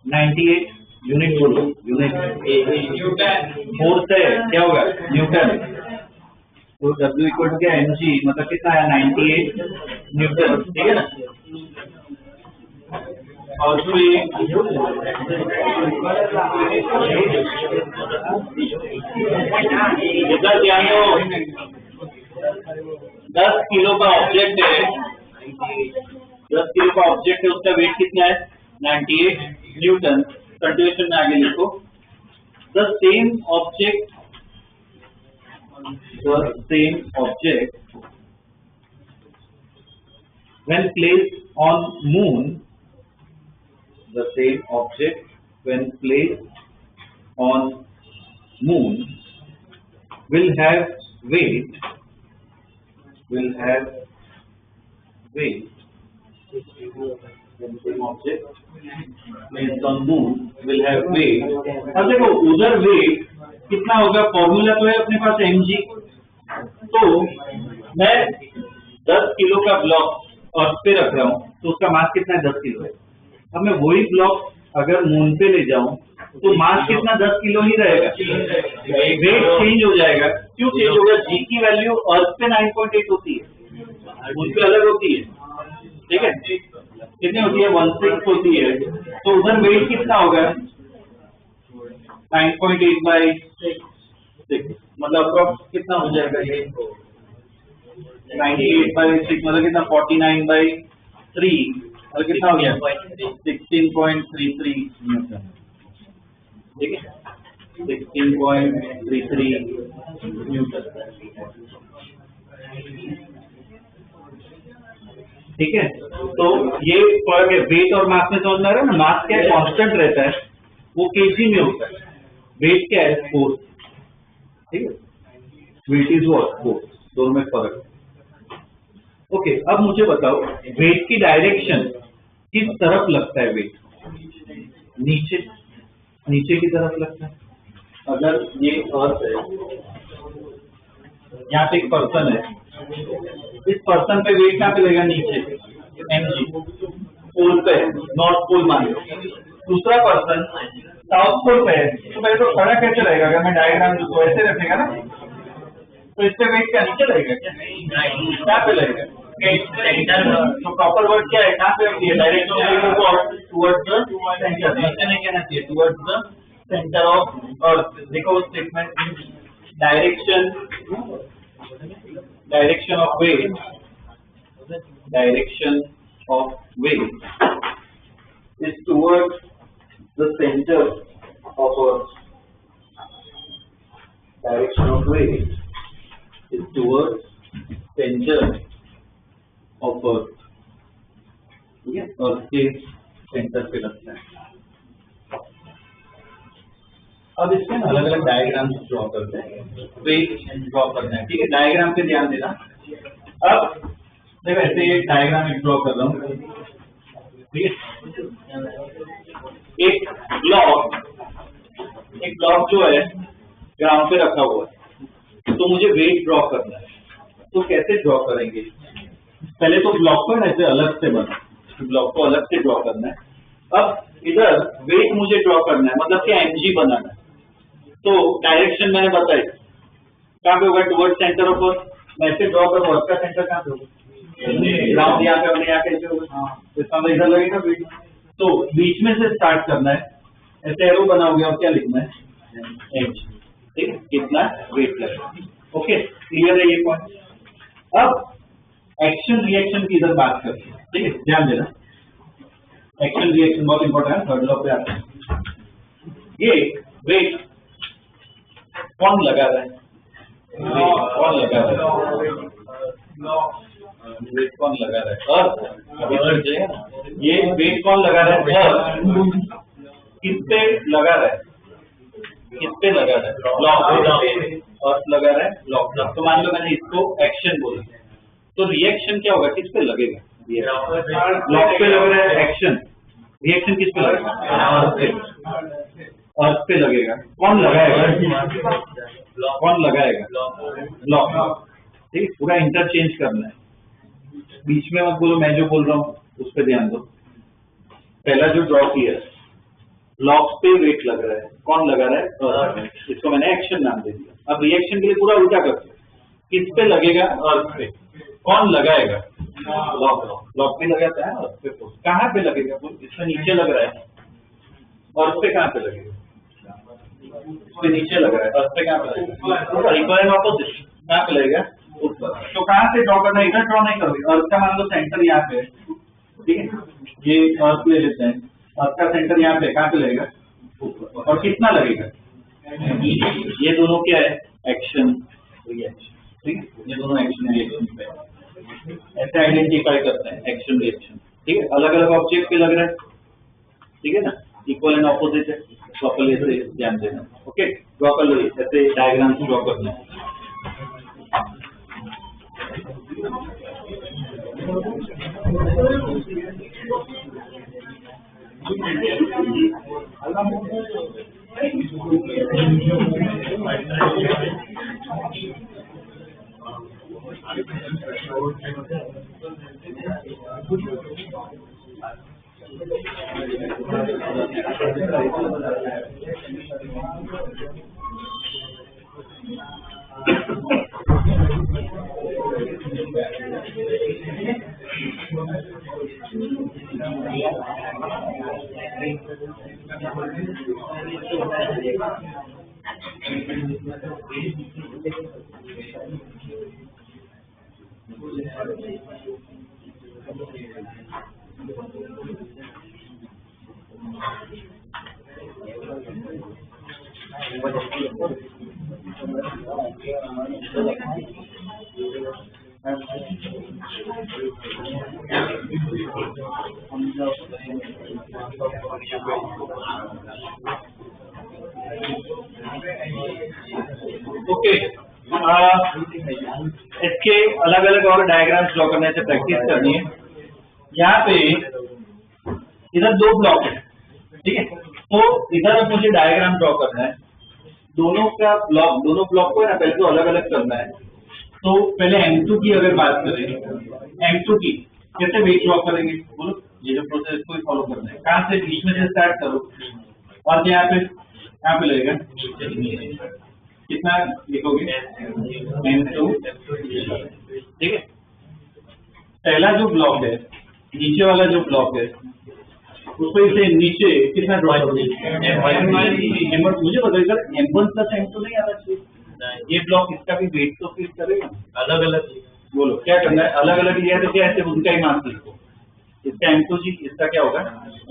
98 unit बोलो, unit force है, क्या होगा न्यूटन, तो W इक्वल टू क्या mg, मतलब कितना आया 98 न्यूटन, ठीक है ना। और फिर इधर ध्यान दो, 10 किलो का ऑब्जेक्ट है, 10 किलो का ऑब्जेक्ट है, उसका वेट कितना है 98 न्यूटन। कंटिन्यूएशन में आगे लिखो the same object when placed on moon, the same object when placed on moon will have weight when the same object placed on moon will have weight। अब देखो उधर वेट कितना होगा, फॉर्मूला तो है अपने पास mg, तो मैं 10 किलो का ब्लॉक अर्थ पे रख रहा हूँ, तो उसका मास कितना है 10 किलो है। अब मैं वही ब्लॉक अगर मून पे ले जाऊं तो मास कितना 10 किलो ही रहेगा, वेट चेंज हो जाएगा। क्यों चेंज होगा, जी की वैल्यू अर्थ पे 9.8 होती है, मून पे अलग होती है, ठीक है, कितनी होती है 1/6 होती है, तो उधर वेट कितना होगा 9.8/6, मतलब अप्रॉक्स कितना हो जाएगा ये 98/6, मतलब कितना 49/3, और कितना हो गया 16.33 न्यूटन, ठीक है 16.33 न्यूटन, ठीक है। तो ये फर्क है वेट और मास में, समझ में आ रहा है ना। मास क्या है कांस्टेंट रहता है, वो केजी में होता है, वेट क्या है फोर्स, ठीक है, वेट इज व्हाट फोर्स, दोनों में फर्क है। ओके, अब मुझे बताओ वेट की डायरेक्शन किस तरफ लगता है, वेट नीचे की तरफ लगता है। अगर ये अर्थ है, यहाँ पे एक पर्सन है, इस पर्सन पे वेट कहाँ पे लगेगा नीचे mg, पोल पे नॉर्थ पोल मान लो, दूसरा पर्सन साउथ पोल पे है, तो पहले तो खड़ा कैसे रहेगा, अगर मैं डायग्राम तो ऐसे रखेगा ना, तो इस पे वेट क्या नीचे लगेगा, क्या पे लगेगा, तो प्रॉपर वर्ड क्या है, कहाँ पे होती है डायरेक्शन टुवर्ड्स द सेंटर, नीचे नहीं कहना चाहिए, towards the centre of earth. देखो statement direction of weight of weight is towards the center of Earth. Direction of weight is towards center of Earth. ठीक है, अर्थ के सेंटर पे लगता है. अब इसमें अलग अलग डायग्राम ड्रॉ करते हैं, वेट ड्रॉ करते हैं. ठीक है, डायग्राम पे ध्यान देना. अब देखो ऐसे एक डायग्राम ड्रॉ कर रहा हूँ. ठीक है, एक ब्लॉक जो है ग्राउंड पे रखा हुआ है, तो मुझे वेट ड्रॉ करना है. तो कैसे ड्रॉ करेंगे? पहले तो ब्लॉक को ऐसे अलग से बना, ब्लॉक को अलग से ड्रॉ करना है. अब इधर वेट मुझे ड्रॉ करना है, मतलब कि mg बनाना है. तो डायरेक्शन मैंने बताई, कहाँ पे होगा? टुवर्ड सेंटर ऑफ अर्थ. मैं ऐसे ड्रॉ करूँ, अर्थ का सेंटर कहाँ पे होगा? ग्राउंड यहाँ पे, यहाँ कैसे होगा? इसका मतलब इधर लगेगा वेट. तो बीच में से स्टार्ट करना है, ऐसे एरो बना हो गया. और क्या लिखना है? mg. ठीक, कितना वेट लगेगा. ओके, क्लियर है ये पॉइंट. अब एक्शन रिएक्शन की इधर बात करते हैं. ठीक है, ध्यान देना, एक्शन रिएक्शन बहुत इंपॉर्टेंट है. थर्ड लॉ पे आते हैं. ये वेट कौन लगा रहा है? कौन लगा रहा है? वेट कौन लगा रहा है? अर्थ. ये वेट कौन लगा रहा है? अर्थ. किस पे लगा रहा है? किस पे लगा रहा है? ब्लॉक पे. अर्थ लगा रहा है ब्लॉक. तो मान लो मैंने इसको एक्शन बोला, तो रिएक्शन क्या होगा? किस पे लगेगा? ब्लॉक पे लग रहा है एक्शन. रिएक्शन किस पे लगेगा? अर्थ पे. अर्थ पे लगेगा. कौन लगाएगा? कौन लगाएगा? ब्लॉक. ठीक, पूरा इंटरचेंज करना है. बीच में मत बोलो, मैं जो बोल रहा हूँ उस पर ध्यान दो. पहला जो ड्रॉ किया, ब्लॉक पे वेट लग रहा है. कौन लगा रहा है? अर्थ. इसको मैंने एक्शन नाम दे दिया. अब रिएक्शन के लिए पूरा उल्टा करते हैं. किस पे लगेगा? अर्थ पे. कौन लगाएगा? ब्लॉक. ब्लॉक पे लगाता है अर्थ पे. कहाँ पे लगेगा? इसमें नीचे लग रहा है. अर्थ पे कहाँ पे लगेगा? इसके नीचे लग रहा है. अर्थ पे कहाँ पे लगेगा? ऊपर. Equal opposite. कहाँ पे लगेगा? ऊपर. तो कहाँ से ड्रॉ करना है? इधर ड्रॉ नहीं करोगे. अर्थ का मान लो सेंटर यहाँ पे है. ठीक है, ये अर्थ ले लेते हैं. अर्थ का सेंटर यहाँ पे, कहाँ पे लगेगा? ऊपर. और कितना लगेगा? ये दोनों क्या है? Action reaction. ठीक है, ये दोनों एक्शन रिएक्शन पे ऐसे आइडेंटिफाई करते हैं. Action reaction. ठीक है, अलग अलग ऑब्जेक्ट पे लग रहा है. ठीक है ना, इक्वल एंड ऑपोजिट है. प्रॉपर्ली ऐसे ध्यान देना. ओके, ड्रॉ कर लो. ऐसे डायग्राम ड्रॉ करना है. ओके, इसके अलग अलग और डायग्राम्स ड्रॉ करने से प्रैक्टिस करनी है. यहाँ पे इधर दो ब्लॉक है. ठीक है, तो इधर मुझे डायग्राम ड्रॉ करना है. दोनों ब्लॉक को है ना, पहले तो अलग अलग करना है. तो पहले M2 की अगर बात करें, M2 की कैसे वेट ड्रॉ करेंगे? बोलो, ये जो प्रोसेस को फॉलो करना है. कहाँ से? बीच में से स्टार्ट करो. और यहाँ पे लगेगा कितना लिखोगे? M2. ठीक है, पहला जो ब्लॉक है, नीचे वाला जो ब्लॉक है, उसको इसे नीचे कितना ड्रॉ करोगे? M1. मुझे बताइए सर, M1 प्लस M2 नहीं आना चाहिए? ये ब्लॉक इसका भी वेट तो फिक्स करेगा. अलग अलग बोलो क्या करना है? अलग अलग लिया तो क्या ऐसे उनका ही मार्क्स लिखो. इसका M2G, इसका क्या होगा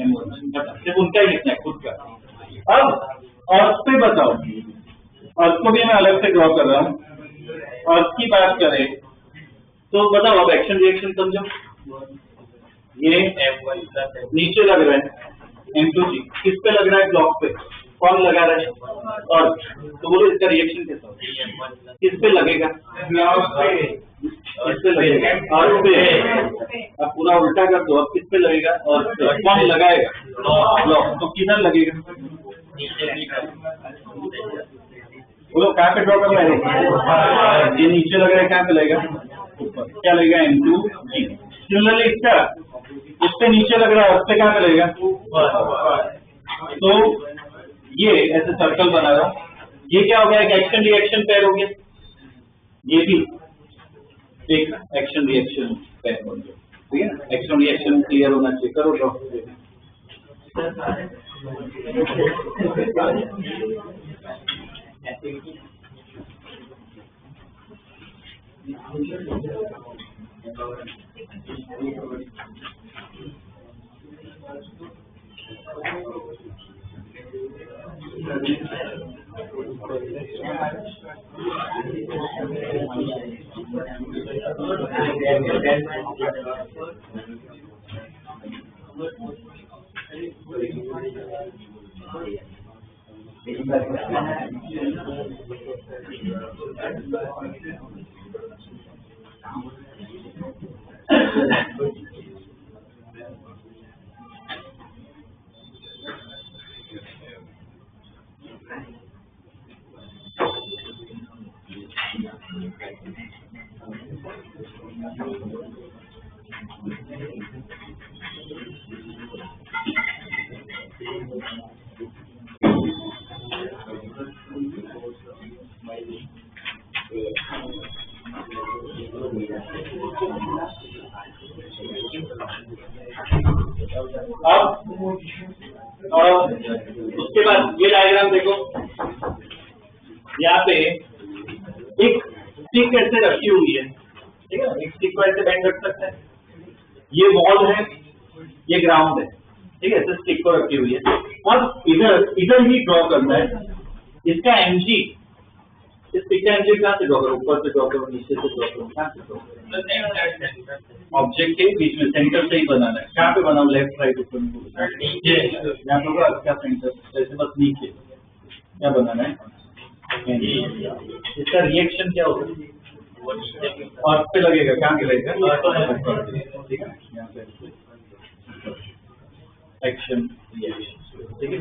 M1G। सिर्फ उनका ही लिखना है, खुद का। अब अर्थ पे बताओ, अर्थ को भी मैं अलग से ड्रॉ कर रहा हूँ। अर्थ की बात करें तो बताओ, अब एक्शन रिएक्शन समझो। ये नीचे लग रहा है M2G, किस पे लग रहा है? ब्लॉक पे। कौन लगा रहा है? अर्थ। तो बोलो इसका रिएक्शन कैसा होगा? किस पे लगेगा? ब्लॉक पे। किस पे लगेगा? अर्थ पे। अब पूरा उल्टा कर दो, अब किस पे लगेगा? अर्थ पे। कौन लगाएगा? ब्लॉक। तो किधर लगेगा? बोलो कहाँ पे ड्रॉ करना है? ये नीचे लग रहा है, कहाँ पे लगेगा? ऊपर। क्या लगेगा? M2G। सिमिलरली इसका, इससे नीचे लग रहा है, उससे कहाँ पे लगेगा? तो ये ऐसे सर्कल बना रहा हूं। ये क्या हो गया? एक एक्शन रिएक्शन पेयर हो गया। ये भी एक एक्शन रिएक्शन पेयर हो गया, ठीक है ना? एक्शन रिएक्शन क्लियर होना चाहिए। करो ड्रॉ। अब उसके बाद ये डायग्राम देखो, यहाँ पे एक स्टिक ऐसे रखी हुई है, ठीक है? एक स्टिक को ऐसे बैंड रख सकते हैं। ये वॉल है, ये ग्राउंड है, ठीक है? ऐसे स्टिक को रखी हुई है। अब इधर ही ड्रॉ करना है इसका MG। इस स्टिक का MG कहाँ से ड्रॉ करो? ऊपर से ड्रॉ करो, नीचे से ड्रॉ करो, कहाँ से ड्रॉ करो? ऑब्जेक्ट के बीच में, सेंटर से ही बनाना है। कहाँ पे बनाओ? लेफ्ट राइट ऊपर नीचे। यहाँ पे होगा इसका सेंटर, जैसे बस नीचे। क्या बनाना है? इसका रिएक्शन क्या होगा? अर्थ पे लगेगा। कहाँ पे लगेगा? ठीक है, यहाँ पे एक्शन रिएक्शन, ठीक है?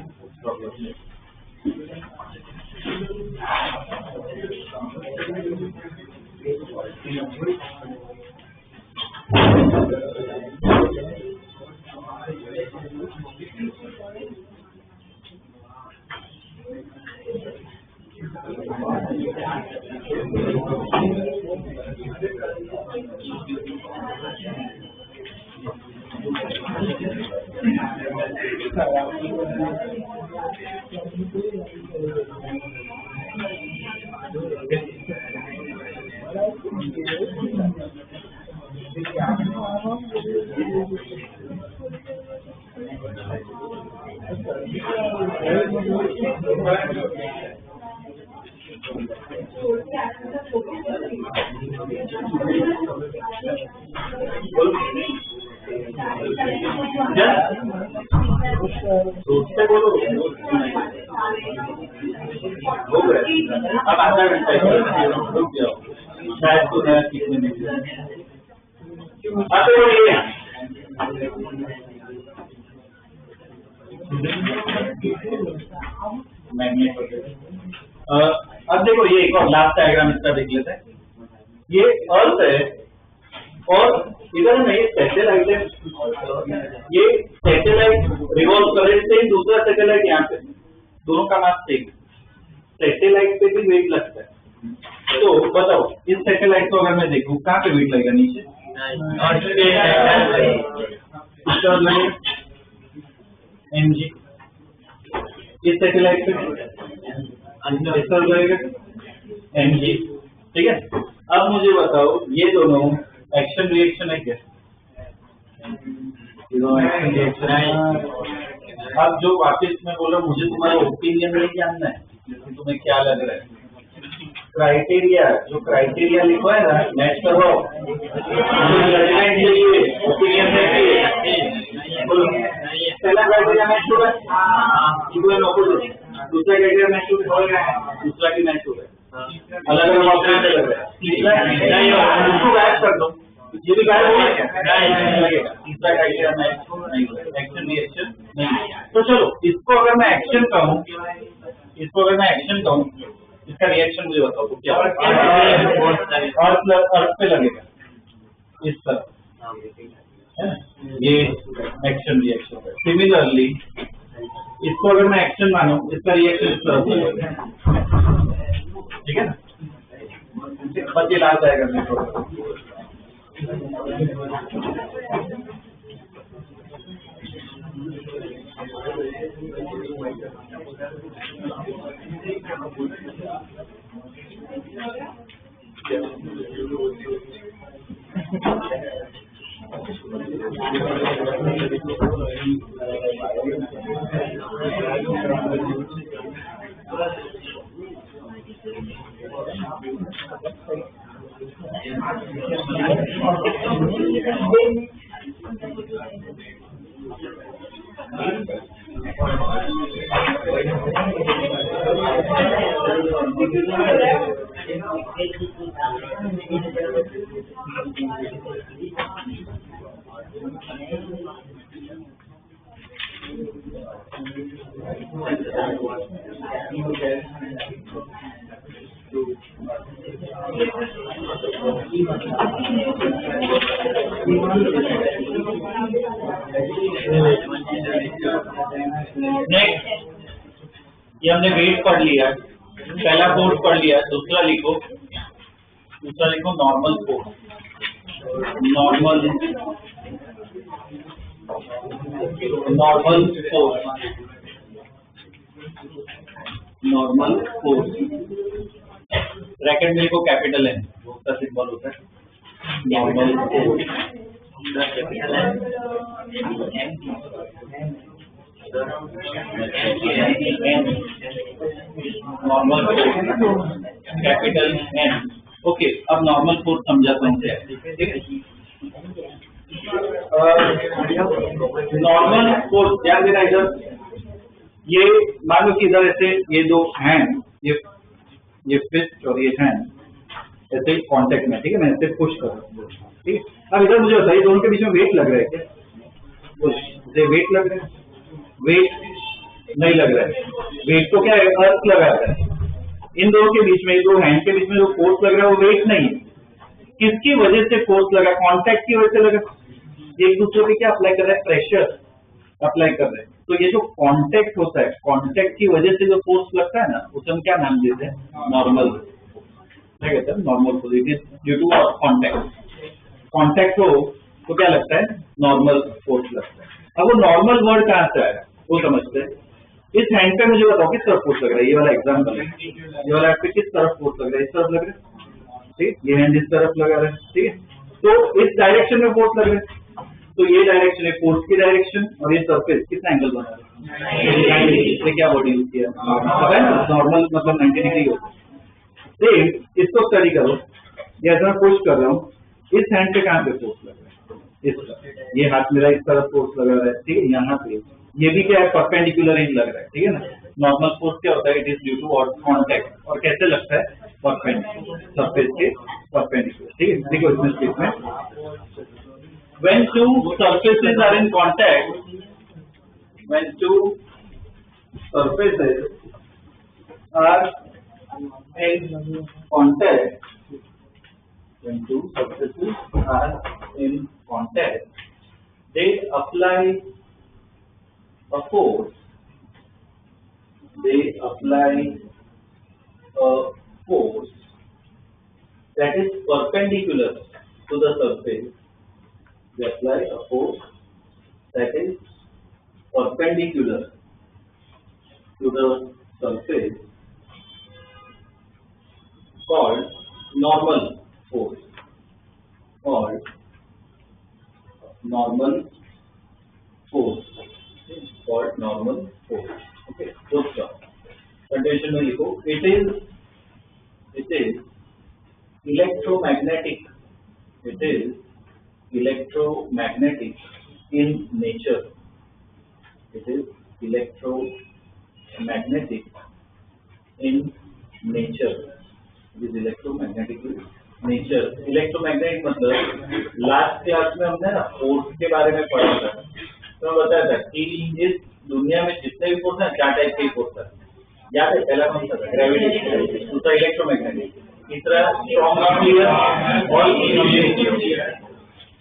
अब आधा घंटा रुक जाओ, शायद तो नया सीखने में। अब ये मैग्नेट वगैरह। अब देखो, ये एक और लास्ट डायग्राम इसका देख लेते हैं। ये अर्थ है और इधर है ना, ये सैटेलाइट है। ये सैटेलाइट रिवॉल्व करे से दूसरा सैटेलाइट यहाँ पे, दोनों का मास सेम। सैटेलाइट पे भी वेट लगता है। तो बताओ, इस सैटेलाइट को अगर मैं देखूं, कहाँ पे वेट लगेगा? नीचे। MG। इस सैटेलाइट पे अंदर लगेगा MG, ठीक है? अब मुझे बताओ, ये दोनों एक्शन रिएक्शन है क्या? अब जो वापिस मैं बोल रहा हूँ, मुझे तुम्हारा ओपिनियन नहीं जानना है, लेकिन तुम्हें क्या लग रहा है? क्राइटेरिया, जो क्राइटेरिया लिखो है ना, मैच करो। जजमेंट चाहिए, ओपिनियन चाहिए। पहला क्राइटेरिया मैच हो रहा है, दूसरा क्राइटेरिया मैच हो रहा है, दूसरा की मैच हो रहा है, अलग अलग ऑप्शन लग रहा है, उसको गायब कर दो, ये भी गायब हो लगेगा। तीसरा क्राइटेरिया मैच नहीं होगा, एक्शन रिएक्शन नहीं। तो चलो, इसको अगर मैं एक्शन कहूँ, इसका रिएक्शन मुझे बताओ तो क्या? अर्थ पे लगेगा इस तरह, ये एक्शन रिएक्शन है। सिमिलरली इसको अगर मैं एक्शन मानूं, इसका रिएक्शन इस तरह से लगेगा, ठीक है ना? बच्चे ला जाएगा नहीं तो। नेक्स्ट, ये हमने वेट पढ़ लिया, पहला फोर्स पढ़ लिया, दूसरा लिखो normal force. Normal force bracket में लिखो कैपिटल एन, उसका सिंबल होता है normal force. Normal capital N. Okay, अब नॉर्मल फोर्स समझाता हूँ, ठीक है? नॉर्मल फोर्स ध्यान देना, इधर ये मान लो कि इधर ऐसे ये दो हैंड, ये फिस्ट और ये हैंड ऐसे कांटेक्ट में, ठीक है? मैं ऐसे पुश कर रहा हूँ, ठीक है? अब इधर मुझे बताइए, दोनों के बीच में वेट लग रहा है क्या? वेट लग रहा है? वेट नहीं लग रहा है। वेट तो क्या है, अर्थ लगा है। इन दोनों के बीच में, दो हैंड के बीच में जो फोर्स लग रहा है वो वेट नहीं है। किसकी वजह से फोर्स लगा? कांटेक्ट की वजह से लगा। एक दूसरे पे क्या अप्लाई कर रहा है? प्रेशर अप्लाई कर रहे हैं। तो ये जो कांटेक्ट होता है, कांटेक्ट की वजह से जो फोर्स लगता है ना, उसे हम क्या नाम देते हैं? नॉर्मल। क्या कहते हैं? Normal force. It is due to contact हो तो क्या लगता है? नॉर्मल फोर्स लगता है। अब वो नॉर्मल वर्ड कहाँ से आया वो समझते हैं। इस हैंड पे मुझे बताओ किस तरफ फोर्स लग रहा है? ये वाला एग्जाम्पल है, ये वाला हैंड पे किस तरफ फोर्स लग रहा है? इस तरफ लग रहा है, ठीक? ये हैंड इस तरफ लगा रहा है, ठीक है? तो इस डायरेक्शन में फोर्स लग रहा है, तो ये डायरेक्शन है फोर्स की डायरेक्शन, और ये सरफेस कितना एंगल बना रहा है? इसने क्या वर्ड यूज किया? नॉर्मल मतलब 90 डिग्री होता है। सेम इसको स्टडी करो, जैसा मैं पुश कर रहा हूँ, इस हैंड पे कहाँ पे फोर्स लग रहा है? इस तरफ। ये हाथ मेरा इस तरफ फोर्स लगा रहा है, ठीक है? यहाँ पे ये भी क्या है? परपेंडिकुलर ही लग रहा है, ठीक है ना? नॉर्मल फोर्स क्या होता है? It is due to contact. और कैसे लगता है? परपेंडिकुलर, सरफेस के परपेंडिकुलर, ठीक है? देखो इसमें statement, when two surfaces are in contact, when two surfaces are in contact, they apply a force. They apply a force that is perpendicular to the surface. They apply a force that is perpendicular to the surface called normal force. Called normal normal force. Okay, full stop. Condition में लिखो, it is electromagnetic. It is electromagnetic in nature. It is electromagnetic in nature. It is electromagnetic in nature. Electromagnetic मतलब last class में हमने ना force के बारे में पढ़ा था, तो मैं बताया था कि इस दुनिया में जितने भी फोर्स हैं 4 टाइप के फोर्स हैं। याद है पहला कौन सा था? ग्रेविटेशनल, दूसरा इलेक्ट्रोमैग्नेटिक, तीसरा स्ट्रॉन्ग न्यूक्लियर और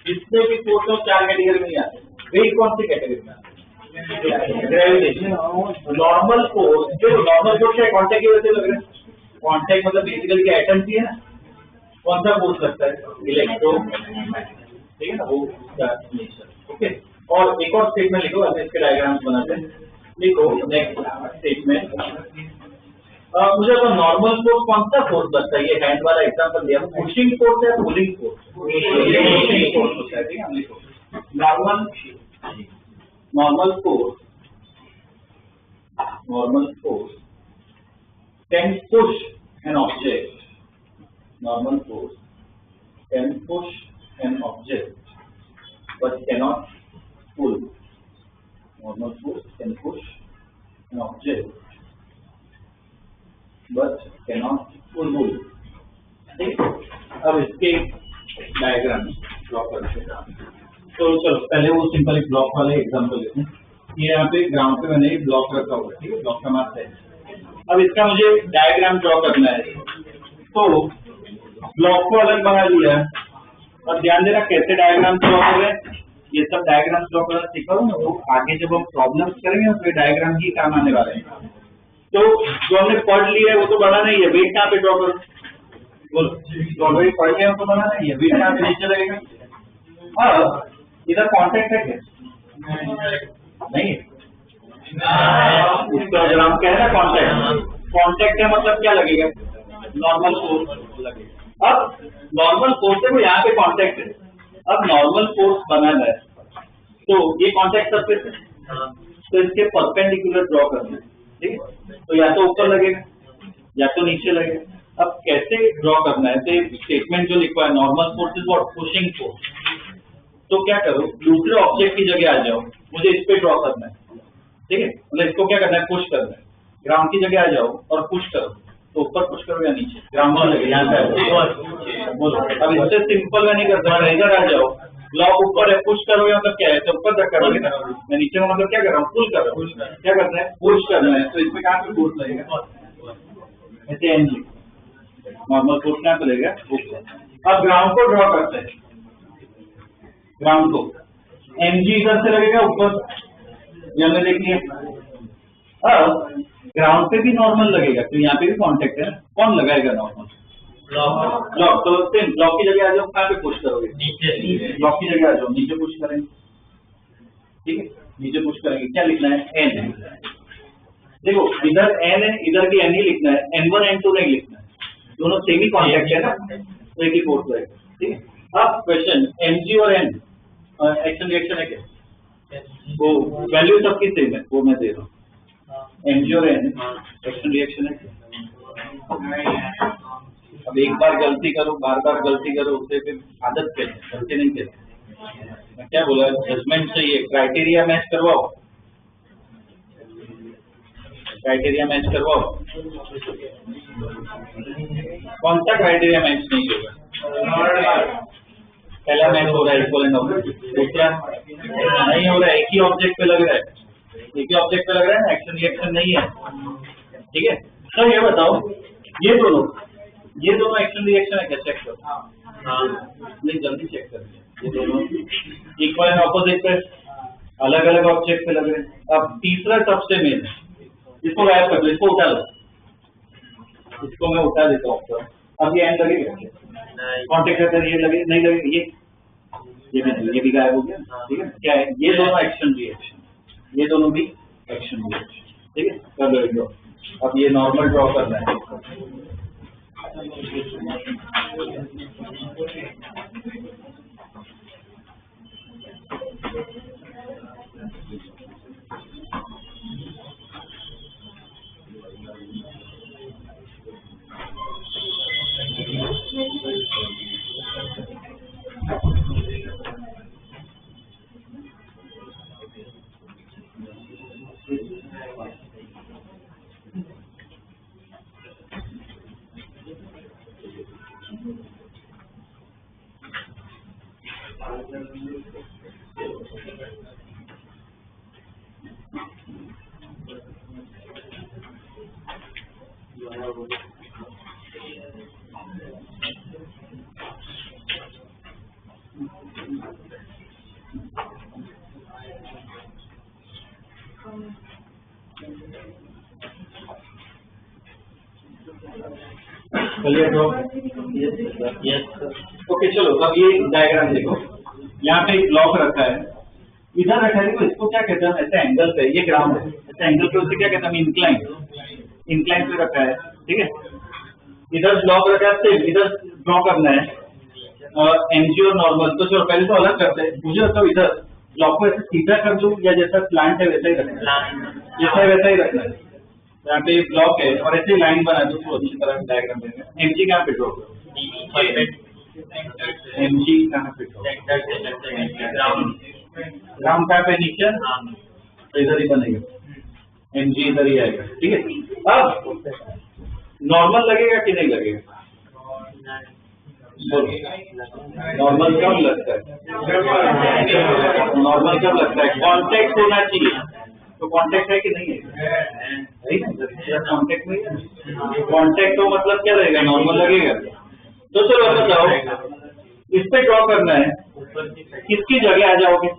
जितने भी फोर्स हैं 4 कैटेगरी में आते हैं। वेट कौन सी कैटेगरी में? ग्रेविटेशन। नॉर्मल फोर्स, जो नॉर्मल फोर्स है कांटेक्ट की वजह से लग रहा है। कांटेक्ट मतलब बेसिकली क्या एटम की है ना, कौन सा फोर्स लगता है? इलेक्ट्रोमैग्नेटिक, ठीक है ना, वो नेचर। ओके, और एक और स्टेटमेंट लिखो, अब इसके डायग्राम्स बनाते हैं। लिखो नेक्स्ट स्टेटमेंट, मुझे तो नॉर्मल फोर्स कौन सा फोर्स लगता है? ये हैंड वाला एग्जांपल दिया, पुशिंग फोर्स है पुलिंग फोर्स? पुशिंग फोर्स होता है, ठीक है। हम लिखो normal force can push an object. Normal force can push an object but cannot pull. Normal force can push an object but cannot pull. ठीक, अब इसके डायग्राम ड्रॉ करते हैं। तो चलो पहले वो सिंपल एक ब्लॉक वाले एग्जांपल लेते हैं। ये यहाँ पे ग्राउंड पे मैंने एक ब्लॉक रखा हुआ है, ठीक है, ब्लॉक का मास है। अब इसका मुझे डायग्राम ड्रॉ करना है, तो ब्लॉक को अलग बना लिया है, और ध्यान देना कैसे डायग्राम ड्रॉ कर रहे हैं। ये सब डायग्राम ड्रॉ करना सीखा हो ना, वो आगे जब हम प्रॉब्लम्स करेंगे तो ये डायग्राम ही काम आने वाले हैं। तो जो हमने पढ़ लिया है वो तो बनाना ही है। वेट कहाँ पे ड्रॉ करो? बोलो, जो ऑलरेडी पढ़ लिया है तो बनाना ही है। वेट कहाँ पे नीचे लगेगा? हाँ, इधर कॉन्टेक्ट है क्या? नहीं है। उसका अगर हम कह रहे हैं कॉन्टेक्ट है मतलब क्या लगेगा? नॉर्मल फोर्स लगेगा। अब नॉर्मल फोर्स है वो यहाँ पे कॉन्टेक्ट है। अब नॉर्मल फोर्स बनाना है तो ये कॉन्टेक्ट सरफेस है, तो इसके परपेंडिकुलर ड्रॉ करना है, ठीक है। तो या तो ऊपर लगेगा या तो नीचे लगेगा। अब कैसे ड्रॉ करना है? तो स्टेटमेंट जो लिखा है, normal force is what? Pushing force. तो क्या करो, दूसरे ऑब्जेक्ट की जगह आ जाओ, मुझे इस पे ड्रॉ करना है, ठीक है। मतलब इसको क्या करना है? पुश करना है। ग्राउंड की जगह आ जाओ और पुश करो, तो ऊपर पुश करो या नीचे? ग्राउंड की जगह यहाँ पे बोलो। अब इससे सिंपल में नहीं करता, इधर आ जाओ, ब्लॉक ऊपर है, पुश करो या मतलब क्या है? तो ऊपर तक करोगे ना, मैं नीचे में मतलब क्या कर रहा हूँ? पुल कर रहा हूँ। क्या करना है? पुश करना है। तो इसमें कहाँ पे फोर्स लगेगा? ऐसे एनजी नॉर्मल फोर्स कहाँ पे लगेगा? अब ग्राउंड को ड्रॉ करते हैं। ग्राउंड को एमजी इधर से लगेगा ऊपर, ये हमने देख लिया। अब ग्राउंड पे भी नॉर्मल लगेगा, तो यहाँ पे भी कांटेक्ट है। कौन लगाएगा नॉर्मल? ब्लॉक। तो सेम ब्लॉक की जगह आ जाओ, कहाँ पे पुश करोगे? नीचे। ब्लॉक की जगह आ जाओ, नीचे पुश करेंगे, ठीक है। नीचे पुश करेंगे, क्या लिखना है? एन। देखो इधर एन है, इधर भी एन ही लिखना है, N1 N2 नहीं लिखना है, दोनों सेम ही कॉन्टेक्ट है ना, तो एक ही फोर्स रहेगा, ठीक है। अब क्वेश्चन, Mg और N एक्शन रिएक्शन है क्या? वो वैल्यू सबकी सेम है, वो मैं दे रहा हूँ। Mg और N एक्शन रिएक्शन है क्या? अब एक बार गलती करो, बार बार गलती करो, उससे फिर आदत कहते हैं, गलती नहीं कहते। मैं क्या बोला? जजमेंट चाहिए, क्राइटेरिया मैच करवाओ, क्राइटेरिया मैच करवाओ। कौन सा क्राइटेरिया मैच नहीं होगा? पहला मैच हो रहा है इक्वलेंट ऑब्जेक्ट, दूसरा नहीं हो रहा है, एक ही ऑब्जेक्ट पे लग रहा है, एक ही ऑब्जेक्ट पे लग रहा है ना, एक्शन रिएक्शन नहीं है, ठीक है। तो ये बताओ, ये दोनों एक्शन रिएक्शन है क्या? चेक करो। नहीं, जल्दी चेक कर, ये दोनों इक्वल एंड ऑपोजिट पे अलग अलग ऑब्जेक्ट पे लग रहे हैं। अब तीसरा सबसे मेन है, इसको गायब कर दो, इसको उठा लो, इसको मैं उठा देता हूँ। अब ये एंड लगेगा, कॉन्टेक्ट करते ये लगे नहीं लगे, ये भी गायब हो गया, ठीक है। क्या है? ये दोनों एक्शन रिएक्शन, ये दोनों भी एक्शन रिएक्शन, ठीक है। कर लो ड्रॉ। अब ये नॉर्मल ड्रॉ करना है। चलिए ड्रॉ। ओके चलो, अब ये डायग्राम देखो, यहाँ पे एक ब्लॉक रखा है, इधर रखा है, देखो इसको क्या कहते हैं, ऐसे एंगल पे, ये ग्राउंड है, ऐसे एंगल पे उसे क्या कहते हैं, इंक्लाइन पे रखा है, ठीक है। इधर ब्लॉक रखा है, सिर्फ इधर ड्रॉ करना है एमजी और नॉर्मल। तो चलो पहले तो अलग करते हैं, मुझे मतलब इधर ब्लॉक को ऐसे सीधा कर दूं या जैसा प्लांट है वैसा ही रखना है, जैसा है वैसा ही रखना है। यहाँ पे ब्लॉक है और ऐसे लाइन बना दो तो अच्छी तरह डायग्राम देंगे। एमजी कहाँ पे ड्रॉ करो, एमजी कहाँ पे ड्रॉ, ग्राउंड कहाँ पे, नीचे, तो इधर ही बनेगा, एमजी इधर ही आएगा, ठीक है। अब नॉर्मल लगेगा कि नहीं लगेगा, नॉर्मल कब लगता है, नॉर्मल कब लगता है, कॉन्टेक्ट होना चाहिए, तो कॉन्टेक्ट है कि नहीं है, कॉन्टेक्ट नहीं है, कॉन्टेक्ट हो मतलब क्या लगेगा, नॉर्मल लगेगा। तो चलो बताओ, इस पे ड्रॉ करना है, किसकी जगह आ जाओगे,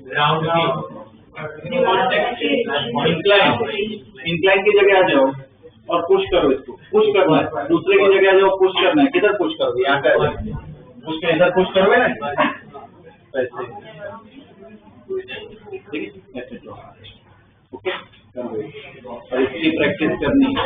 ग्राउंड की, इंक्लाइन की जगह आ जाओ और पुश करो, इसको पुश करना है, दूसरे की जगह आ जाओ, पुश करना है, किधर पुश करोगे, यहाँ पे पुश कर, इधर पुश करोगे ना, ऐसे, ठीक है, ऐसे ड्रॉ, ओके, और इसकी प्रैक्टिस करनी है।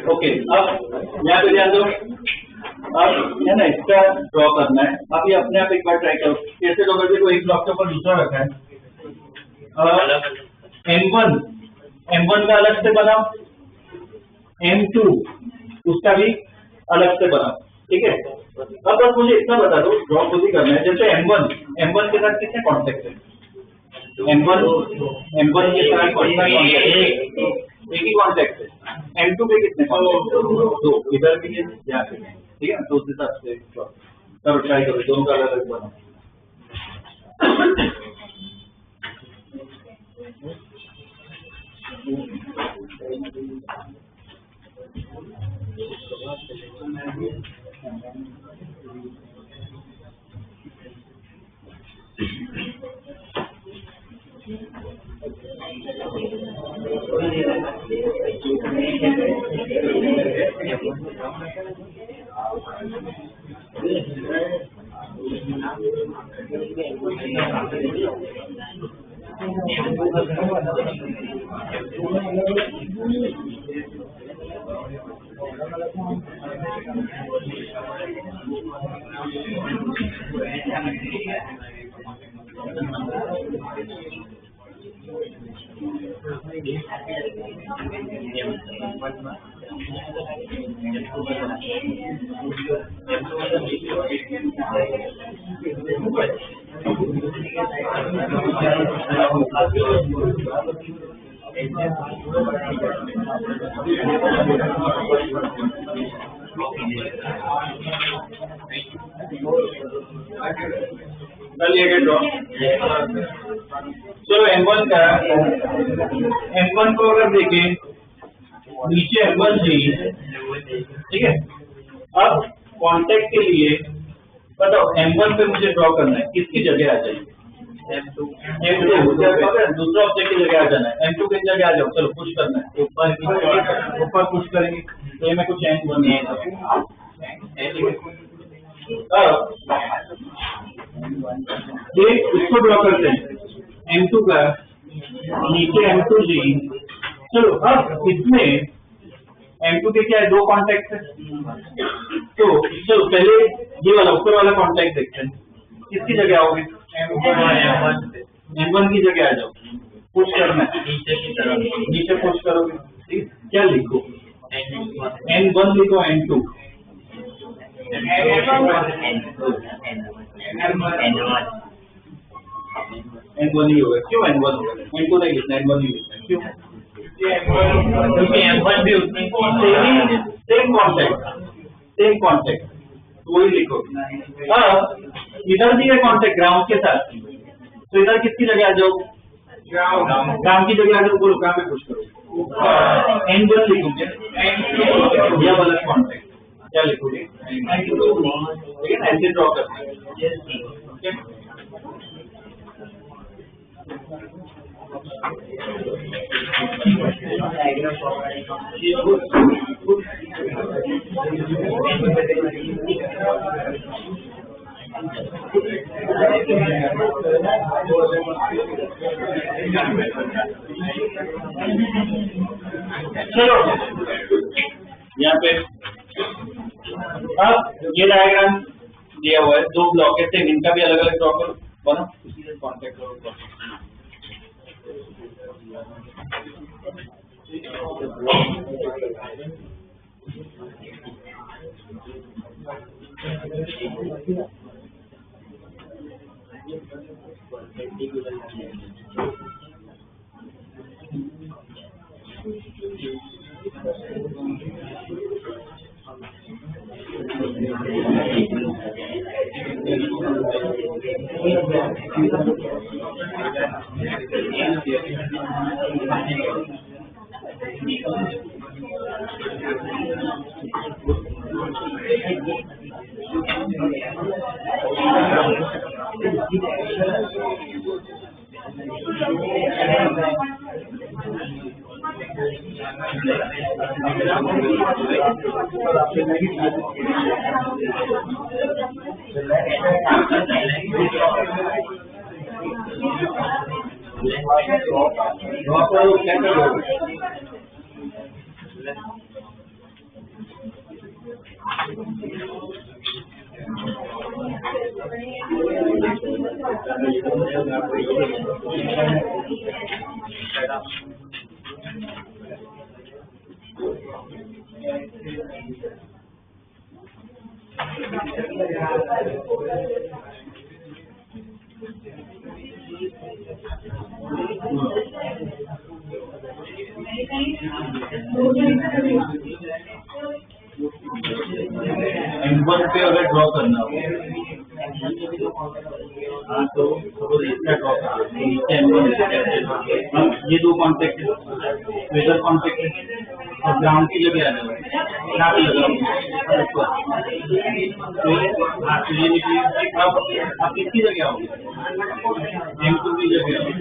ओके, अब यहाँ पे ध्यान दो, अब है ना इसका ड्रॉ करना है। अब ये अपने आप एक बार ट्राई करो, कैसे लोग देखो, एक ब्लॉक के ऊपर दूसरा रखा है, M1 का अलग से बनाओ, M2 उसका भी अलग से बनाओ, ठीक है। अब बस मुझे इतना बता दो, ड्रॉ खुद ही करना है, जैसे M1 के साथ कितने कॉन्टेक्ट है, M1 के साथ एक ही कॉन्टेक्ट है, M2 पे कितने कॉन्टेक्ट, दो, इधर भी है, यहाँ पे, ठीक है ना। तो उस हिसाब से करो, ट्राई करो, दोनों का अलग अलग बनाओ। चलो M1 को अगर देखें, नीचे M1 चाहिए, ठीक है। अब कांटेक्ट के लिए बताओ, M1 पे मुझे ड्रॉ करना है, किसकी जगह आ जाएगी, M2 दूसरा ऑब्जेक्ट की जगह आ जाना है, M2 की जगह आ जाओ, चलो पुश करना है, ऊपर पुश करेंगे, तो ये मैं कुछ एंड बनेगा, ये इसको ड्रॉ करते हैं, M2 का नीचे M2 जीन। चलो अब इसमें M2 के क्या है, दो कॉन्टेक्ट है। तो चलो पहले ये वाला ऊपर वाला कॉन्टेक्ट देखते हैं, किसकी जगह आओगे? M1 की जगह आ जाओ, पुश करना है नीचे की तरफ, नीचे पुश करोगे। ठीक, क्या लिखो? N1 लिखो, N2 N1 ही होगा। क्यों N1 होगा? N2 नहीं लिखना, N1 ही लिखना है। क्यों? क्योंकि M1 भी उसमें सेम कॉन्टेक्ट, तो वही लिखो। अब इधर भी है कॉन्टेक्ट ग्राउंड के साथ, तो इधर किसकी जगह आ जाओ? ग्राउंड की जगह आ जाओ। बोलो कहाँ पे पुश करो? N1 लिखोगे, यह वाला कॉन्टेक्ट क्या लिखोगे? ठीक है, ऐसे ड्रॉ करना है। चलो यहाँ पे अब ये डायग्राम दिया हुआ है, दो ब्लॉक है, इनका भी अलग अलग ड्रॉ करो, बनो इसी से कॉन्टेक्ट करो। M1 पे अगर ड्रॉ करना हो, हाँ तो इसका ड्रॉ करना, नीचे M1 ये दो कॉन्टेक्ट है, इधर कॉन्टेक्ट है और ग्राउंड की जगह आ जाओ, यहाँ पे लगाओ। तो ये निकली। अब आप किसकी जगह आओगे? M2 की जगह आओगे।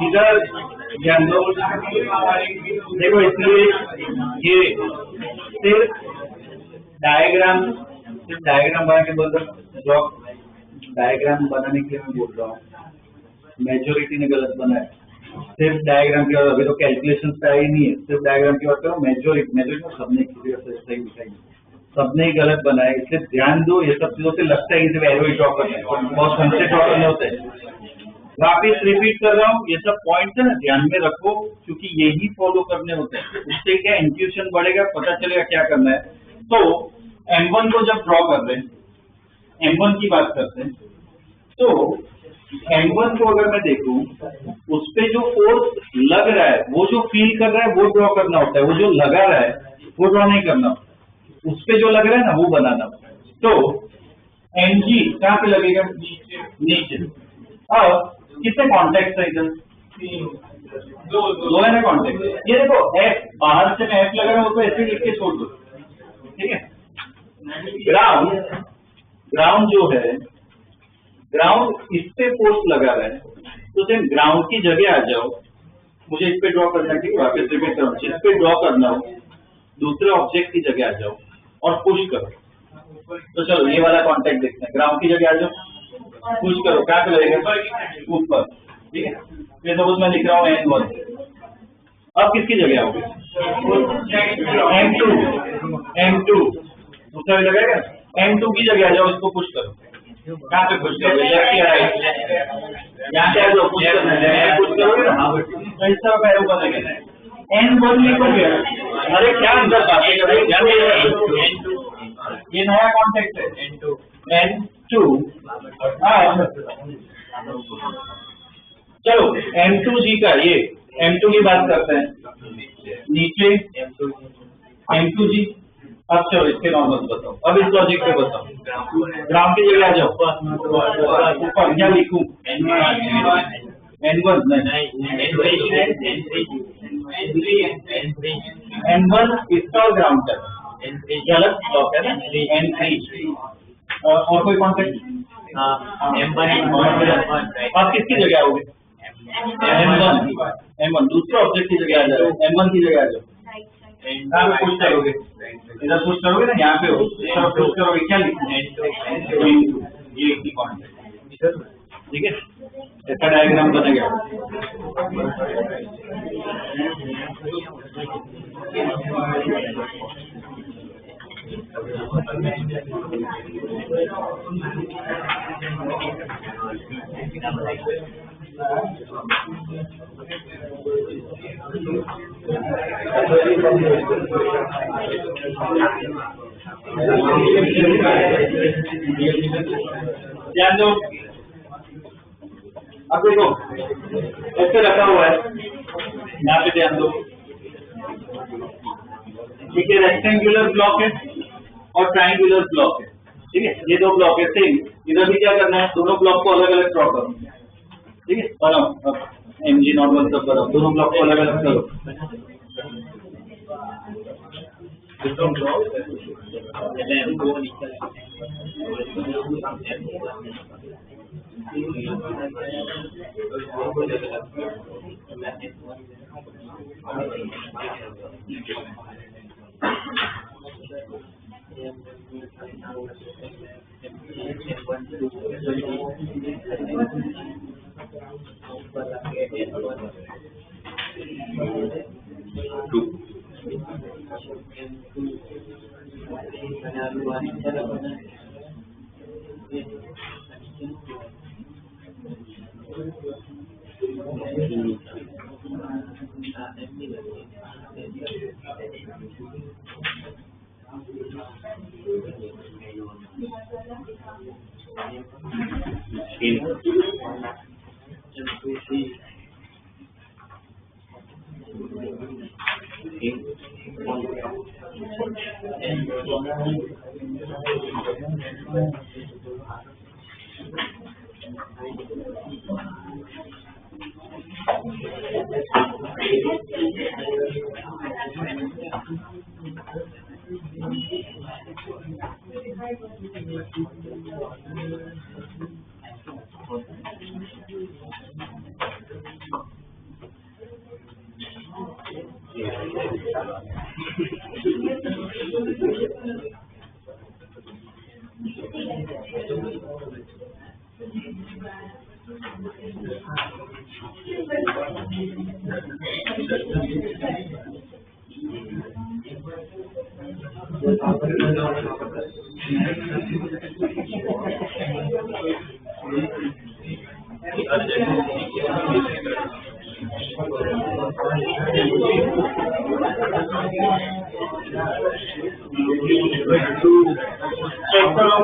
इधर देखो, इसलिए ये सिर्फ डायग्राम बना के बोल दो, डायग्राम बनाने के लिए मैं बोल रहा हूँ, मेजोरिटी ने गलत बनाया। सिर्फ डायग्राम की बात, अभी तो कैलकुलेशन पे आई नहीं है, सिर्फ डायग्राम की बात करो। मेजोरिटी में सबने किसी का सही दिखाई, सबने ही गलत बनाया। इसलिए ध्यान दो, ये सब चीजों से लगता है कि एरो ही ड्रॉ करना है, बहुत हमसे ड्रॉ करने होते हैं। वापिस रिपीट कर रहा हूँ, ये सब पॉइंट्स है ना, ध्यान में रखो, क्योंकि यही फॉलो करने होते हैं। उससे क्या इंट्यूशन बढ़ेगा, पता चलेगा क्या करना है। तो M1 को जब ड्रॉ कर रहे हैं, M1 की बात करते हैं, तो M1 को अगर मैं देखूं, उस पे जो फोर्स लग रहा है, वो जो फील कर रहा है वो ड्रॉ करना होता है, वो जो लगा रहा है वो ड्रॉ नहीं करना, उस पे जो लग रहा है ना वो बनाना होता है। तो mg कहाँ पे लगेगा? नीचे। अब कितने कॉन्टेक्ट है इधर? दो है ना कॉन्टेक्ट। ये देखो F, बाहर से मैं F लगा रहा हूँ, उसको ऐसे लिख के छोड़ दो, ठीक है। ग्राउंड जो है, ग्राउंड इस पे फोर्स लगा रहा है, तो सेम ग्राउंड की जगह आ जाओ, मुझे इस पे ड्रॉ करना है, ठीक है, वापस रिपीट करो, इस पे ड्रॉ करना हो, दूसरे ऑब्जेक्ट की जगह आ जाओ और पुश करो। तो चलो ये वाला कॉन्टेक्ट देखते हैं, ग्राउंड की जगह आ जाओ, पुश करो, क्या लगेगा? ऊपर, ठीक है। फिर सपोज मैं लिख रहा हूँ N1, अब किसकी जगह आओगे? M2 दूसरा भी लगाएगा, M2 की जगह आ जाओ, इसको पुश करो। कहाँ पे पुश करोगे? लेफ्ट या राइट? यहाँ से आ जाओ, पुश करना है, पुश करोगे ना, तो इस तरह का एरो बनेगा। N1 लिखोगे, अरे क्या अंदर बातें कर रहे हो? ये नया कॉन्टेक्ट है N2। चलो M2G का, ये M2 की बात करते हैं, नीचे M2G। अब चलो इसके नॉर्मल बताओ, अब इस लॉजिक पे बताओ, ग्राउंड की जगह आ जाओ, ऊपर क्या लिखूं? N1 N1 इसका और ग्राउंड का गलत ब्लॉक है ना, N3। और कोई कॉन्टेक्ट? आप किसकी जगह आओगे? M1 दूसरे ऑब्जेक्ट की जगह आ जाओ, M1 की जगह आ जाओ, कहाँ पे पुश करोगे? इधर पुश करोगे ना, यहाँ पे हो, इस तरफ पुश करोगे, क्या लिखोगे? ये एक ही कॉन्टेक्ट, ठीक है। ऐसा डायग्राम बनेगा। ध्यान दो, अब देखो ऐसे रखा हुआ है, यहाँ पे ध्यान दो, ठीक है। रेक्टेंगुलर ब्लॉक है और ट्राइंगुलर ब्लॉक है, ठीक है। ये दो ब्लॉक है सेम, इधर भी क्या करना है, दोनों ब्लॉक को अलग अलग ड्रॉ करो, ठीक है। बनाओ अब MG नॉर्मल सब करो, दोनों ब्लॉक को अलग अलग करो। चेक करो।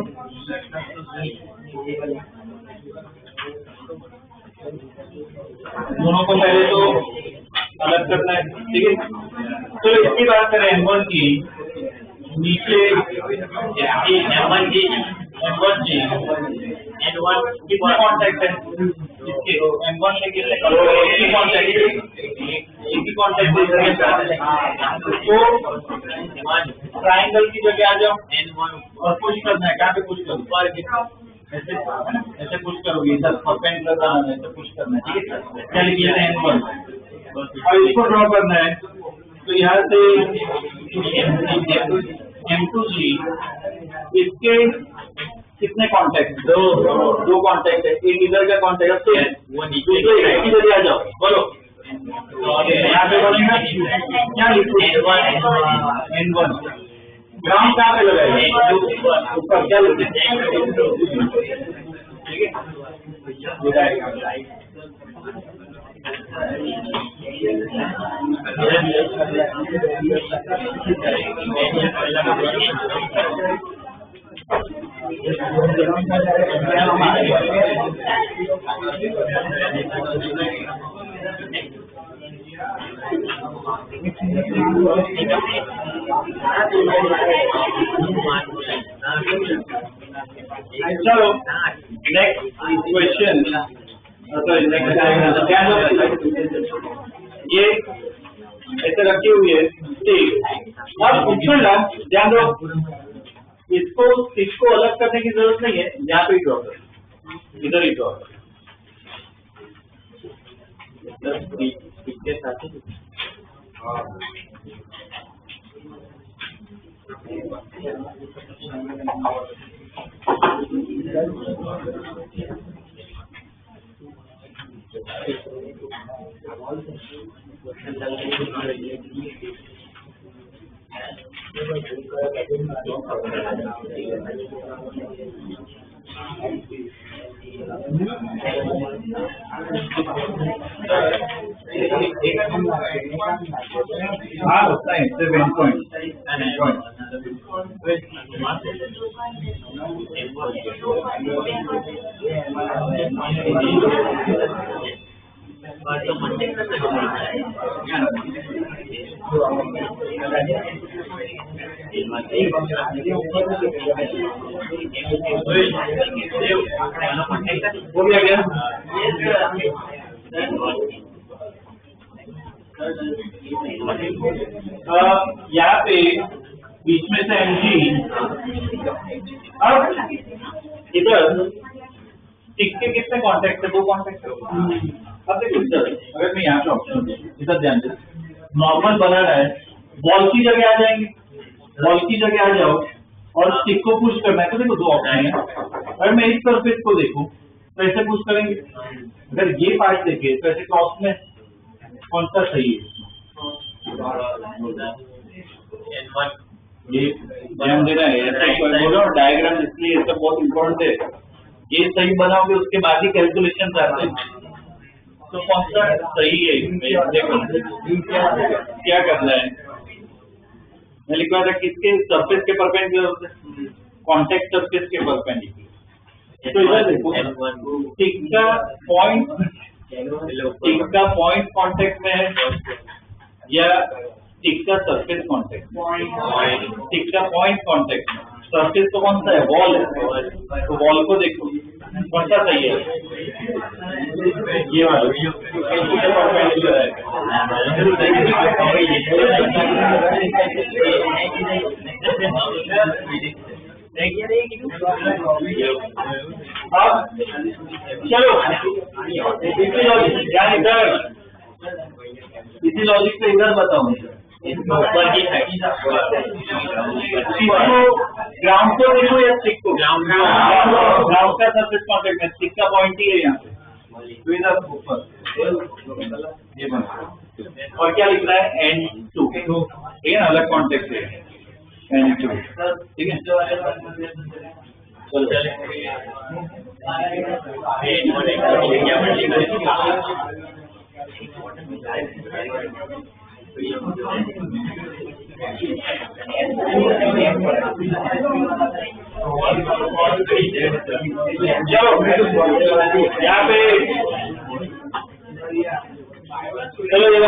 दोनों को पहले तो अलग करना है, ठीक है। तो इसकी बात करें M1 की, नीचे M1 जी N1 कितने कॉन्टैक्ट है इसके? M1 में कितने कॉन्टैक्ट? एक ही कॉन्टैक्ट तो ट्राइंगल की जगह आ जाओ N1 और पुश करना है। कहाँ पे पुश करो? ऐसे पुश करोगे, इधर परपेंडिकुलर बनाना है, ऐसे पुश करना है, ठीक है। क्या लिखिए N1 और इसको ड्रॉ करना है। तो यहाँ से M2G इसके कितने कॉन्टैक्ट? दो कॉन्टैक्ट है। एक इधर का कॉन्टैक्ट है, वो नीचे की जगह आ जाओ, बोलो। यहाँ पे बोलेंगे क्या लिखो? N1 ग्राउंड कहाँ पे लगाएगा? ऊपर। क्या लिखते हैं? ठीक है। चलो नेक्स्ट क्वेश्चन। ये ऐसे रखी हुई है, ठीक। अब ऊपर ला, ध्यान दो, इसको अलग करने की जरूरत नहीं है, यहाँ पे ही ड्रॉ करो, इधर ही ड्रॉ करो। हाँ होता है, सिर्फ एंड पॉइंट। हो गया क्या? यहाँ पे बीच में से MG, अब इधर टिक के कितने कॉन्टैक्ट है? दो कॉन्टैक्ट है। अब देखो इधर, अगर मैं यहाँ पे ऑप्शन इधर ध्यान दे, नॉर्मल बनाना है, बॉल की जगह आ जाएंगे, बॉल की जगह आ जाओ और स्टिक को पुश करना है। तो देखो दो ऑप्शन है। अगर मैं इस सरफेस को देखूं तो ऐसे पुश करेंगे, अगर ये पार्ट देखे तो ऐसे क्रॉस में कौन सा सही है? ये ध्यान देना है, ऐसे बोलो डायग्राम, इसलिए इसका बहुत इम्पोर्टेंट है। ये सही बनाओगे उसके बाद ही कैलकुलेशन आते हैं। तो कौन सा सही है? देखो क्या करना है, मैं लिखवा था किसके सरफेस के परपेंडिकुलर, कॉन्टैक्ट सरफेस के परपेंडिकुलर। तो इधर देखो टिक का पॉइंट कॉन्टैक्ट में है या टिक का सरफेस कॉन्टैक्ट? टिक का पॉइंट कॉन्टैक्ट में। सरफेस तो कौन सा है? वॉल है। तो वॉल को देखो कौन सा सही है? ये वाला परपेंडिकुलर है। अब चलो इसी लॉजिक पे इधर बताओ, ग्राउंड को देखो या स्टिक को? ग्राउंड का सरफेस कांटेक्ट है, स्टिक का पॉइंट ही है यहाँ पे, तो इधर ऊपर ये बन और क्या लिख रहा है N2, ठीक है ना, अलग कॉन्टेक्ट है N2, ठीक है। चलो यहाँ पे चलो ये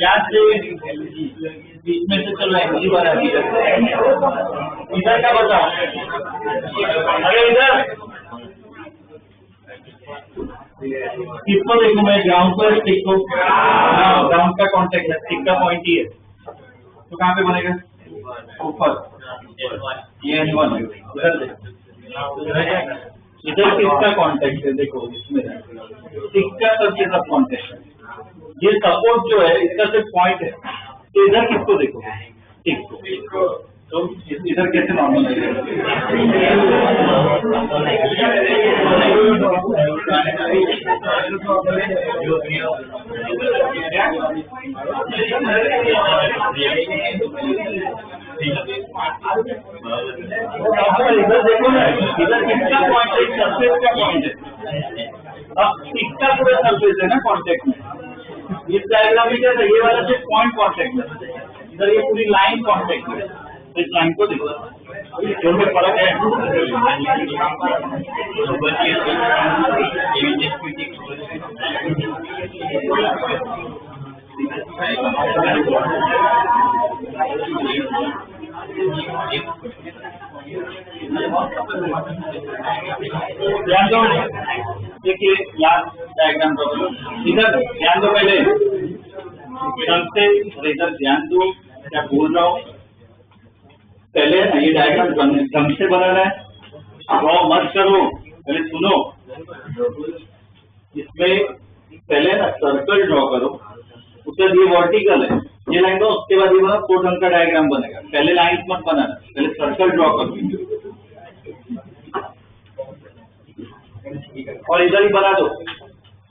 यहाँ से बीच में से चलो एनजी बना दिया, इधर क्या बताओ? अरे इधर किसको देखूं मैं, ग्राउंड को स्टिक को? ग्राउंड का कांटेक्ट है, स्टिक का पॉइंट ही है, तो कहाँ पे बनेगा? ऊपर, ये N1 इधर किसका कांटेक्ट है? देखो इसमें स्टिक का सरफेस ऑफ कांटेक्ट है, ये सपोर्ट जो है इसका सिर्फ पॉइंट है, तो इधर किसको देखो? स्टिक को, तो इधर कैसे नॉर्मल है? इधर देखो ना, इधर किसका पॉइंट है? सरफेस का पॉइंट है, अब स्टिक का पूरा सरफेस है ना कॉन्टेक्ट में। इस डायग्राम में क्या था, ये वाला सिर्फ पॉइंट कॉन्टेक्ट है, इधर ये पूरी लाइन कॉन्टेक्ट है, इस लाइन को देखो जो में फर्क है। ध्यान दो, देखिए लास्ट डायग्राम को इधर ध्यान दो, पहले इधर ध्यान दो क्या बोल रहा हूँ। पहले ये डायग्राम ढंग से बनाना है, ड्रॉ मत करो, पहले सुनो। इसमें पहले ना सर्कल ड्रॉ करो, उसके बाद ये वर्टिकल है, ये लाइन दो, उसके बाद ये बना तो ढंग का डायग्राम बनेगा। पहले लाइन मत बनाना, पहले सर्कल ड्रॉ करो और इधर ही बना दो,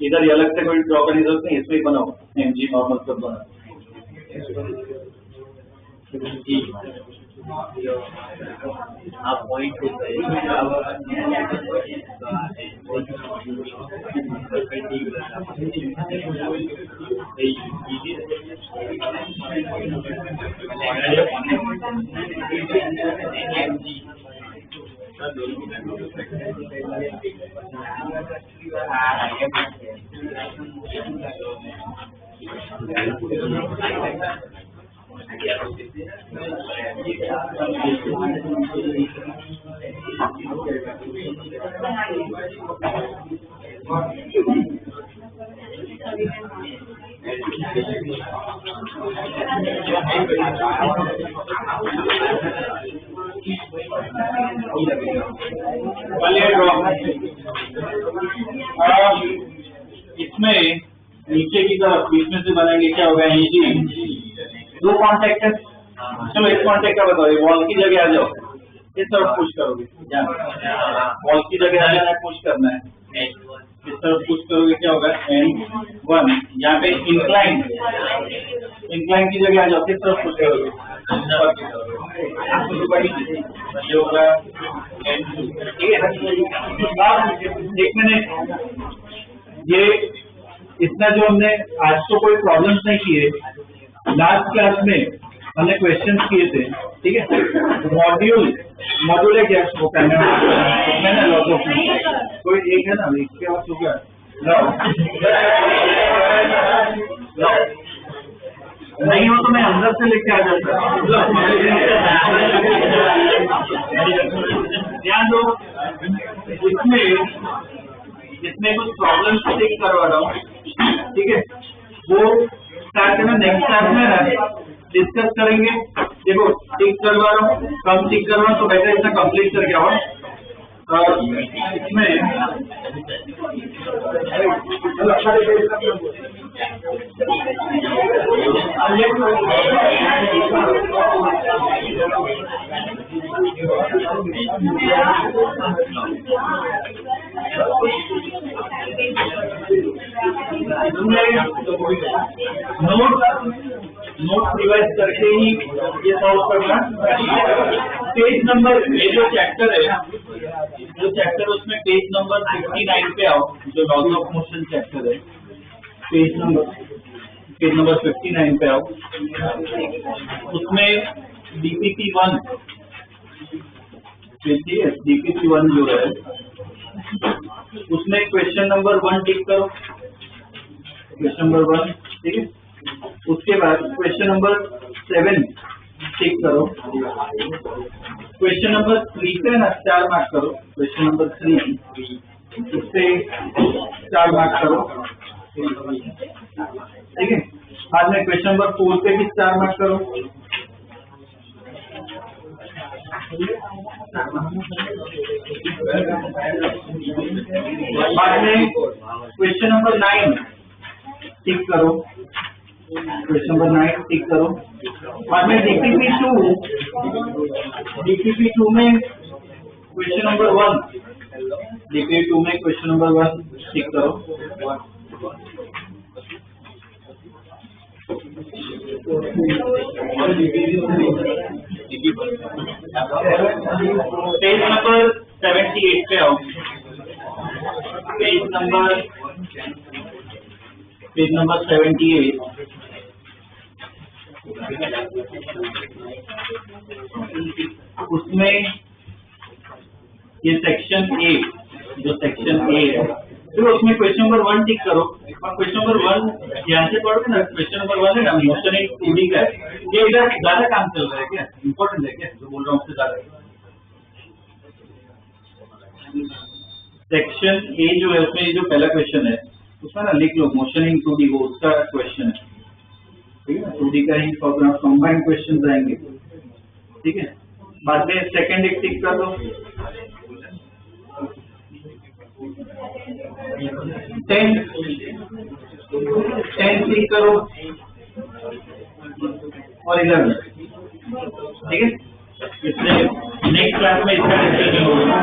इधर ही अलग से कोई ड्रॉ करने की जरूरत नहीं, इसमें ही बनाओ, एमजी नॉर्मल सब बना। आप पॉइंट इसमें नीचे की तरफ बीच में से बनाएंगे, क्या होगा? दो कॉन्टेक्ट है, चलो एक कॉन्टेक्ट का बताओ, वॉल की जगह आ जाओ, इस तरफ पुश करोगे, वॉल की जगह आ जाना है, पुश करना है, इस तरफ पुश करोगे क्या होगा? N1 यहाँ पे इंक्लाइन इंक्लाइन की जगह आ जाओ, किस तरफ खुलते हो? ये होगा ठीक है। एक मिनट, ये इतना जो हमने आज तो कोई प्रॉब्लम्स नहीं किए, लास्ट क्लास में हमने क्वेश्चंस किए थे, ठीक है। मॉड्यूल है क्या वो करने में ना, कोई एक है ना, इसके बाद हो गया नहीं हो तो मैं अंदर से लेके आ जाता। ध्यान दो, इसमें कुछ प्रॉब्लम ठीक करवा रहा हूँ, ठीक है। वो स्टार्ट करना नेक्स्ट क्लास में डिस्कस करेंगे। देखो ठीक करवा रहा हूँ, कम ठीक करवा तो बेटर इतना कंप्लीट करके आओ। इसमें नोट रिवाइज करके ही ये सॉल्व करना। पेज नंबर, ये जो चैप्टर है, उसमें पेज नंबर 59 पे आओ, जो लॉज ऑफ मोशन चैप्टर है, पेज नंबर 59 पे आओ। उसमें DPP1 जो है, उसमें क्वेश्चन नंबर 1 टिक करो, क्वेश्चन नंबर 1, ठीक है। उसके बाद क्वेश्चन नंबर 7 टिक करो, क्वेश्चन नंबर 3 पे ना 4 मार्क करो, क्वेश्चन नंबर 3 उससे 4 मार्क करो, ठीक है। बाद में क्वेश्चन नंबर 4 पे भी 4 मार्क करो। बाद में क्वेश्चन नंबर 9 टिक करो, क्वेश्चन नंबर 9 टिक करो। बाद में DPP2 में क्वेश्चन नंबर 1, DPP2 में क्वेश्चन नंबर 1 टिक करो। पेज नंबर 78 पे आओ, पेज नंबर 78। उसमें ये सेक्शन ए, जो सेक्शन ए है, तो उसमें क्वेश्चन नंबर 1 टिक करो। और क्वेश्चन नंबर 1 ध्यान से पढ़ो ना, क्वेश्चन नंबर 1 है ना, मोशन इन 2D का है। ये इधर ज्यादा काम चल रहा है क्या, इम्पोर्टेंट है क्या जो बोल रहा हूँ उससे ज्यादा? सेक्शन ए जो है, उसमें जो पहला क्वेश्चन है उसमें ना लिख लो मोशन इन 2D, वो उसका क्वेश्चन है, ठीक है ना। 2D का ही कंबाइंड क्वेश्चन आएंगे, ठीक है। बाद में सेकंड एक टिक कर दो, 10 टिक करो और 11, ठीक है। इसलिए नेक्स्ट क्लास में इसका डिस्कशन होगा।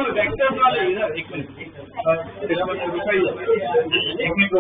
वेक्टर वाले इधर एक मिनट रुकाइए, एक मिनट